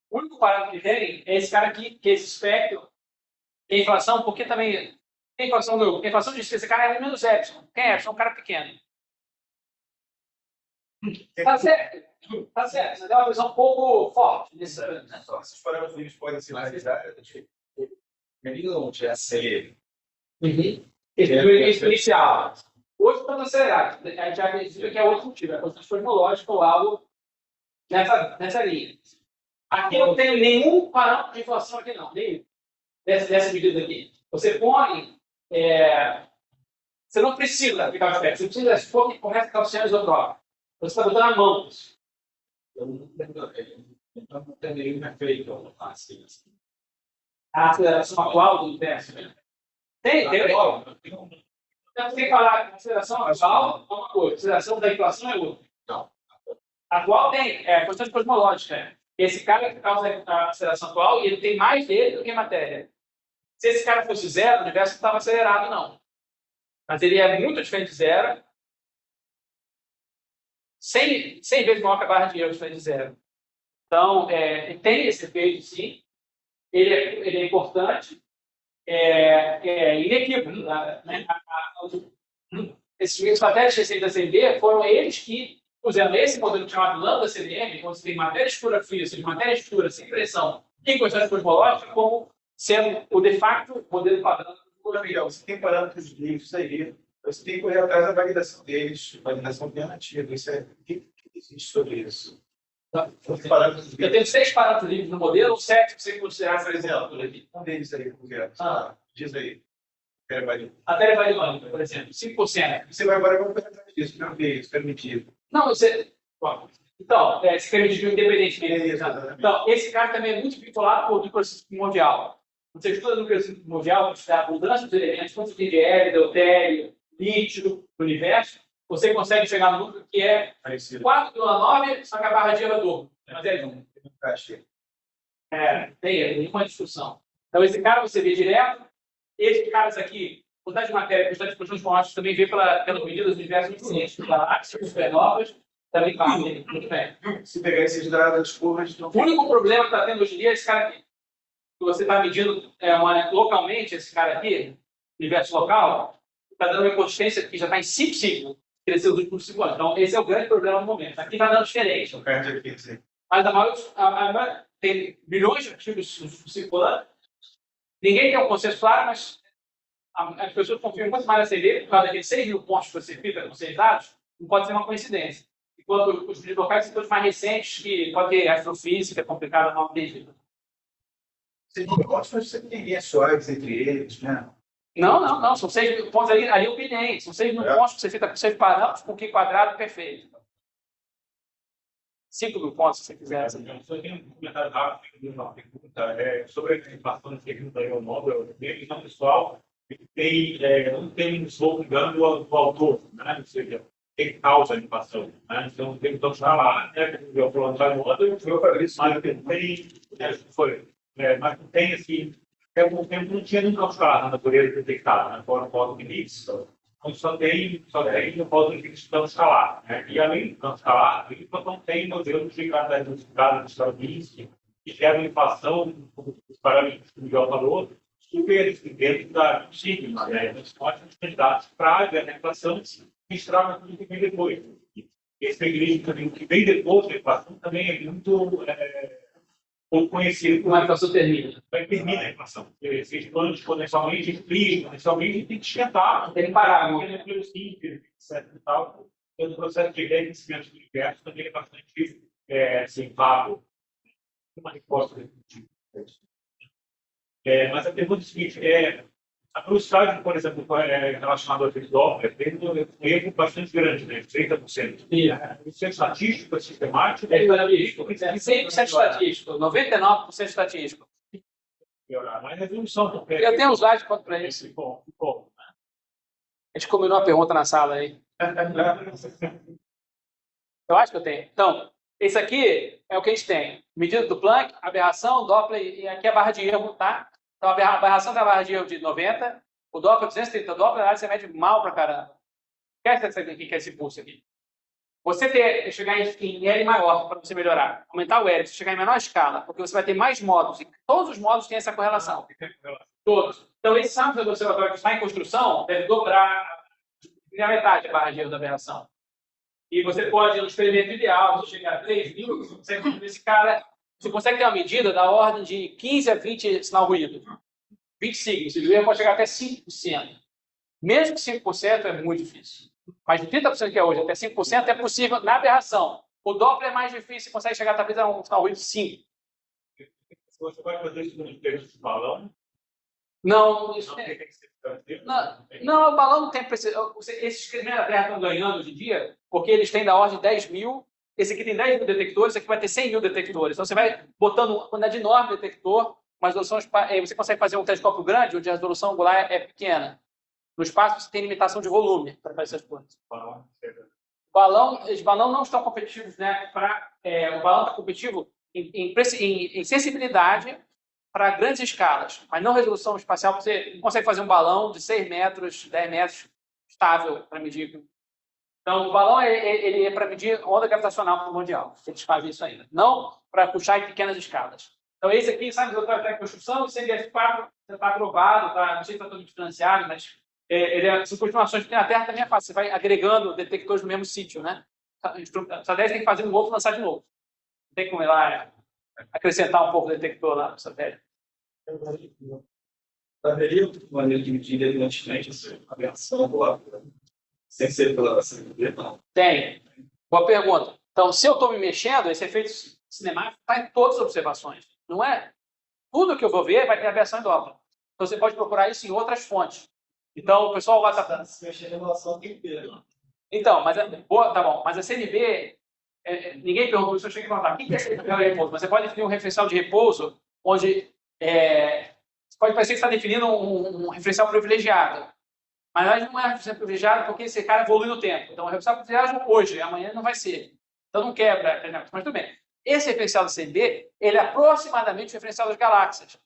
Speaker 2: O único parâmetro que tem é esse cara aqui, que é esse espectro, que é a inflação, porque também. Tem inflação do. A inflação diz que esse cara é 1 menos epsilon. Quem é epsilon? É um cara pequeno. Tá certo. Tá certo. Você deu uma visão um pouco forte nisso.
Speaker 5: Esses parâmetros eles podem ser utilizados onde é ser
Speaker 2: Inicial. Hoje está acelerado. A gente já viu que é outro motivo. É questão cosmológica ou algo nessa linha. Aqui não tem nenhum parâmetro de inflação aqui, não. Nenhum. Dessa medida aqui. Você põe. Você não precisa aplicar o espectro. Você precisa supor que começa a calciar isotrópico. Você está botando a mão.
Speaker 5: Então não tem nenhum efeito assim.
Speaker 2: A aceleração atual do universo. Tem. Então, você tem que falar que a aceleração atual é uma coisa, a aceleração da inflação é outra.
Speaker 4: Não.
Speaker 2: Atual tem, é questão de cosmológica. Né? Esse cara que causa a aceleração atual, ele tem mais dele do que matéria. Se esse cara fosse zero, o universo não estava acelerado, não. Mas ele é muito diferente de zero, 100 vezes maior que a barra de Euler diferente de zero. Então, tem esse efeito, sim. Ele é importante. Inequívoco. Né? Esses satélites recentes da CMB foram eles que puseram esse modelo chamado lambda CDM, onde você tem matéria escura fria, ou seja, matéria escura sem pressão e quantidade cosmológica, como sendo o de facto modelo padrão.
Speaker 1: Gabriel, você tem parâmetros livres aí, você tem que correr atrás da validação deles, validação alternativa. Isso o que existe sobre isso?
Speaker 2: Eu tenho 6 parâmetros livres no modelo, ou 7 que você considerar essa exemplo aqui.
Speaker 1: Um deles aí, Roberto. Diz aí.
Speaker 2: A televaliônica, por exemplo, 5%.
Speaker 1: Você vai agora para o disso, não é isso, permitido.
Speaker 2: Não, você. Bom, então, se permitir independentemente. Então, esse cara também é muito vinculado com o núcleo primordial. Você estuda o núcleo primordial, você estuda a abundância dos elementos, quanto tem de hélio, deutério, lítio, no universo, você consegue chegar no núcleo que é 4,9, só que a barra de Euler é dobro. Mas é 1. Tem uma discussão. Então, esse cara você vê direto. Esses caras aqui, quantidade de matéria, quantidade de pressões fortes, também vê pelas medidas do universo infinito. Galáxias, supernovas, também parte. Muito bem.
Speaker 1: Se pegar esses dados, as curvas...
Speaker 2: O único problema que está tendo hoje em dia é esse cara aqui. Que você está medindo localmente, esse cara aqui, universo local, está dando uma inconsistência que já está em 5 signos, cresceu nos últimos 5 anos. Então, esse é o grande problema no momento. Aqui está dando diferente. Mas a maior, tem bilhões de artigos circulando. Ninguém tem um consenso claro, mas as pessoas confiam muito mais na CB, por causa daqueles 6 mil pontos que você fica com 6 dados, não pode ser uma coincidência. Enquanto os vídeos locais são todos mais recentes, que pode ter astrofísica complicada, não acredito.
Speaker 1: Você tem linhas suaves entre eles, né?
Speaker 2: Não. São 6 mil pontos ali eu opinei. São 6 mil pontos que você fica com 6 parâmetros, com Q quadrado perfeito. 5 mil pontos, se você quiser.
Speaker 6: Só tem um comentário rápido, uma pergunta sobre a inflação do segundo aí, o Nobel, então, pessoal, não tem um slope engano do autor, né? Ou seja, tem causa a inflação, né? Então, tem que estar lá, né? Eu vou lançar no outro, eu falei isso, mas não tem, assim, até algum tempo não tinha nunca usado na natureza detectada, né? Fora o modo de mix, então só tem no modo de campo escalar, né? E além do campo escalar, não tem modelos de cada Stravinsky que geram inflação, os parâmetros que o Miguel falou, super dentro da sigma, né? Então, são ótimos candidatos para a inflação que estraga tudo que vem depois. Esse mecanismo também, que vem depois da inflação, também é muito pouco conhecido.
Speaker 2: Como a inflação termina?
Speaker 6: Termina a inflação. Se expande exponencialmente, inflige exponencialmente, tem que esquentar.
Speaker 2: Tem que parar.
Speaker 6: Então, o processo de enriquecimento do universo também é bastante vago. Uma resposta definitiva. Mas a pergunta é a seguinte: a velocidade, por exemplo, relacionada ao efeito Doppler, tem um erro bastante grande, né? 30%. Isso é estatístico, é sistemático?
Speaker 2: É estatístico. 100% estatístico, 99% estatístico.
Speaker 6: Mas a resolução...
Speaker 2: Eu tenho um slide quanto para isso.
Speaker 6: Bom.
Speaker 2: A gente combinou uma pergunta na sala aí. Eu acho que eu tenho. Então, esse aqui é o que a gente tem. Medida do Planck, aberração, Doppler, e aqui é a barra de erro, tá? Então, a aberração da barra de erro de 90, o Doppler 230, o Doppler você mede mal pra caramba. Esquece aqui que é esse pulso aqui. Você chegar em L maior para você melhorar, aumentar o L, você chegar em menor escala, porque você vai ter mais módulos, e todos os módulos têm essa correlação. Todos. Então, esse sample do observatório que está em construção deve dobrar na metade a barra de erro da aberração. E você pode, no experimento ideal, você chegar a 3.000, você consegue esse cara. Você consegue ter uma medida da ordem de 15 a 20 sinal ruído. 20 signos. Você pode chegar até 5%. Mesmo que 5% é muito difícil. Mas de 30% que é hoje até 5% é possível na aberração. O Doppler é mais difícil, você consegue chegar talvez a um sinal ruído 5.
Speaker 6: Você pode fazer isso no termo de balão?
Speaker 2: Não, isso não, o balão não tem precisão. Esses experimentos da Terra estão ganhando hoje em dia, porque eles têm da ordem de 10 mil. Esse aqui tem 10 mil detectores, esse aqui vai ter 100 mil detectores. Então você vai botando uma quantidade enorme de detector, uma resolução, você consegue fazer um telescópio grande, onde a resolução angular é pequena. No espaço, você tem limitação de volume para fazer essas coisas. Os balão não estão competitivos, né? O balão está competitivo em sensibilidade para grandes escalas, mas não resolução espacial. Você não consegue fazer um balão de 6 metros, 10 metros estável para medir. Então, o balão ele é para medir onda gravitacional mundial. Eles fazem isso ainda. Não para puxar em pequenas escalas. Então, esse aqui, sabe, eu estou em construção, o CBS4 está aprovado, não sei se está todo diferenciado, mas são continuações, porque na Terra também é fácil. Você vai agregando detectores no mesmo sítio, né? O satélite tem que fazer um novo e lançar de novo. Não tem como ir lá acrescentar um pouco o detector lá no satélite.
Speaker 5: Haveria outra maneira de medir elegantemente a reação do sem ser pela CNV, não?
Speaker 2: Tem. Boa pergunta. Então, se eu estou me mexendo, esse efeito cinemático está em todas as observações. Não é? Tudo que eu vou ver vai ter a versão em Doppler. Então, você pode procurar isso em outras fontes. Então, o pessoal lá está...
Speaker 5: Se mexer em relação ao tempero.
Speaker 2: Então, mas tá bom. Mas a CNV, ninguém perguntou isso, eu cheguei a perguntar. O que é referencial de repouso? Você pode definir um referencial de repouso onde pode parecer que está definindo um referencial privilegiado. Mas não é um referencial privilegiado porque esse cara evolui no tempo. Então, o referencial privilegiado hoje, amanhã não vai ser. Então, não quebra. Mas tudo bem. Esse referencial da CNV, ele é aproximadamente o referencial das galáxias.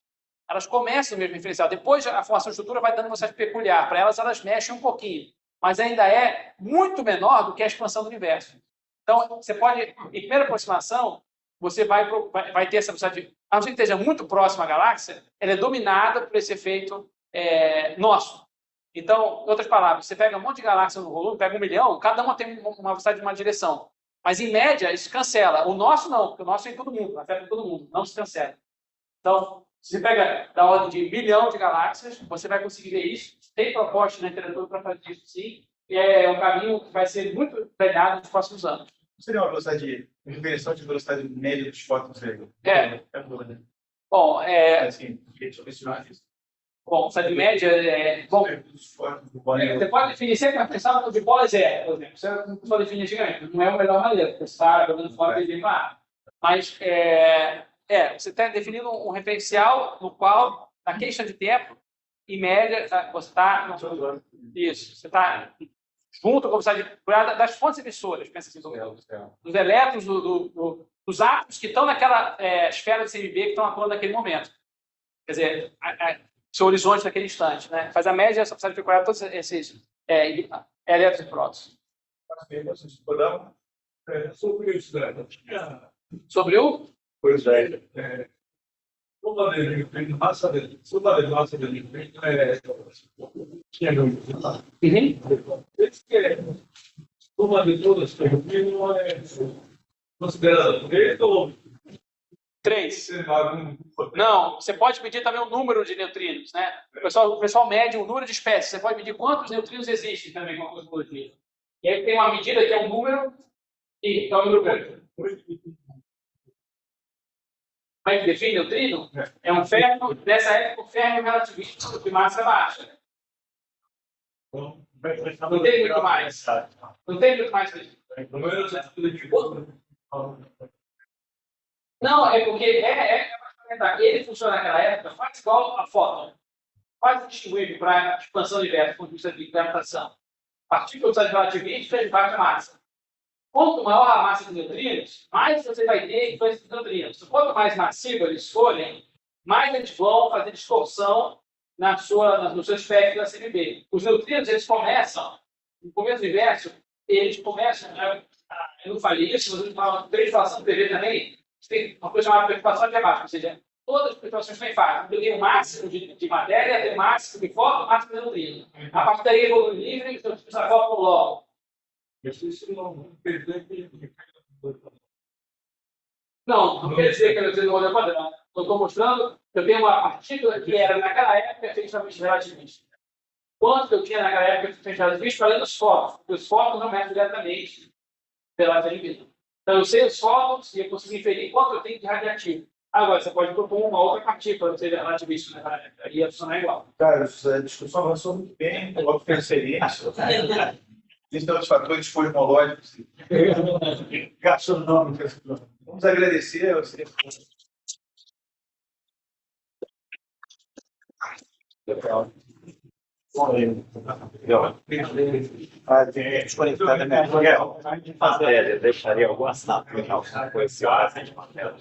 Speaker 2: Elas começam no mesmo referencial. Depois, a formação de estrutura vai dando uma velocidade peculiar. Para elas mexem um pouquinho. Mas ainda é muito menor do que a expansão do universo. Então, você pode, em primeira aproximação, você vai ter essa velocidade, a não ser que esteja muito próxima à galáxia, ela é dominada por esse efeito nosso. Então, em outras palavras, você pega um monte de galáxias no volume, pega 1 milhão, cada uma tem uma velocidade de uma direção. Mas, em média, isso cancela. O nosso não, porque o nosso é em todo mundo, afeta todo mundo, não se cancela. Então, se você pega da ordem de 1 milhão de galáxias, você vai conseguir ver isso. Tem proposta na literatura para fazer isso, sim. E é um caminho que vai ser muito treinado nos próximos anos.
Speaker 1: Seria uma velocidade, uma inversão de velocidade média dos fótons dele?
Speaker 2: Bom,
Speaker 1: assim, isso.
Speaker 2: Bom, velocidade média você pode definir sempre a pressão de bola zero, por exemplo. Você não pode definir gigante, não é a melhor maneira, porque você está jogando fora de ar. Mas você está definindo um referencial no qual, na questão de tempo, em média, você está... Isso, você está junto com a velocidade das fontes emissoras, pensa assim, dos elétrons, dos átomos que estão naquela esfera de CMB que estão atuando naquele momento. Quer dizer, seu horizonte naquele instante, né? Faz a média, só precisa procurar todos esses elétrons e prótons.
Speaker 6: Sobre isso, né?
Speaker 2: Sobre o?
Speaker 6: Pois é. O modelo de massa dele, o modelo de massa dele tinha número. Esse que é uma de todas que não é considerado 3 ou
Speaker 2: 3. Não, você pode medir também o número de neutrinos, né? O pessoal mede o número de espécies. Você pode medir quantos neutrinos existem também com a cosmologia. E aí tem uma medida que é um número e é um número quanto. Como é que define neutrino? É um ferro, nessa época, o ferro relativista de massa baixa. Não tem muito mais. Não tem muito mais que isso. Não, é porque ele funciona naquela época quase igual a fóton. Quase distinguível para a expansão do universo, do ponto de vista de gravitação. Partículas relativistas de baixa massa. Quanto maior a massa de neutrinos, mais você vai ter influência dos neutrinos. Quanto mais massivo eles forem, mais eles vão fazer distorção no seu espectro da CMB. Os neutrinos, eles começam, no começo do universo, eles começam, eu não falei isso, mas eu falo perturbação do PV também, tem uma coisa chamada perturbação diabática, ou seja, todas as perturbações estão em fase. Eu tenho o máximo de matéria, tenho o máximo de fóton, o máximo de neutrino. A partir daí, evolui livre, então você precisa fóton logo. Não quer dizer que a neutrino não é padrão. Eu estou mostrando que eu tenho uma partícula que era, naquela época, efetivamente relativista. Quanto que eu tinha naquela época efetivamente relativista, falando os fótons, porque os fótons não medem diretamente pela televisão. Então, eu sei os fótons e eu consigo inferir quanto eu tenho de radiativo. Agora, você pode propor uma outra partícula, não seja relativista naquela época, aí ia funcionar igual.
Speaker 1: Cara, a discussão avançou muito bem, logo foi experiência. Existem outros fatores cosmológicos, gastronômicos. Vamos agradecer. Desconectada minha
Speaker 4: Matéria, deixaria alguma assinatura, alguma coisa, se eu de matéria.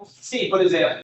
Speaker 2: Sim, por exemplo.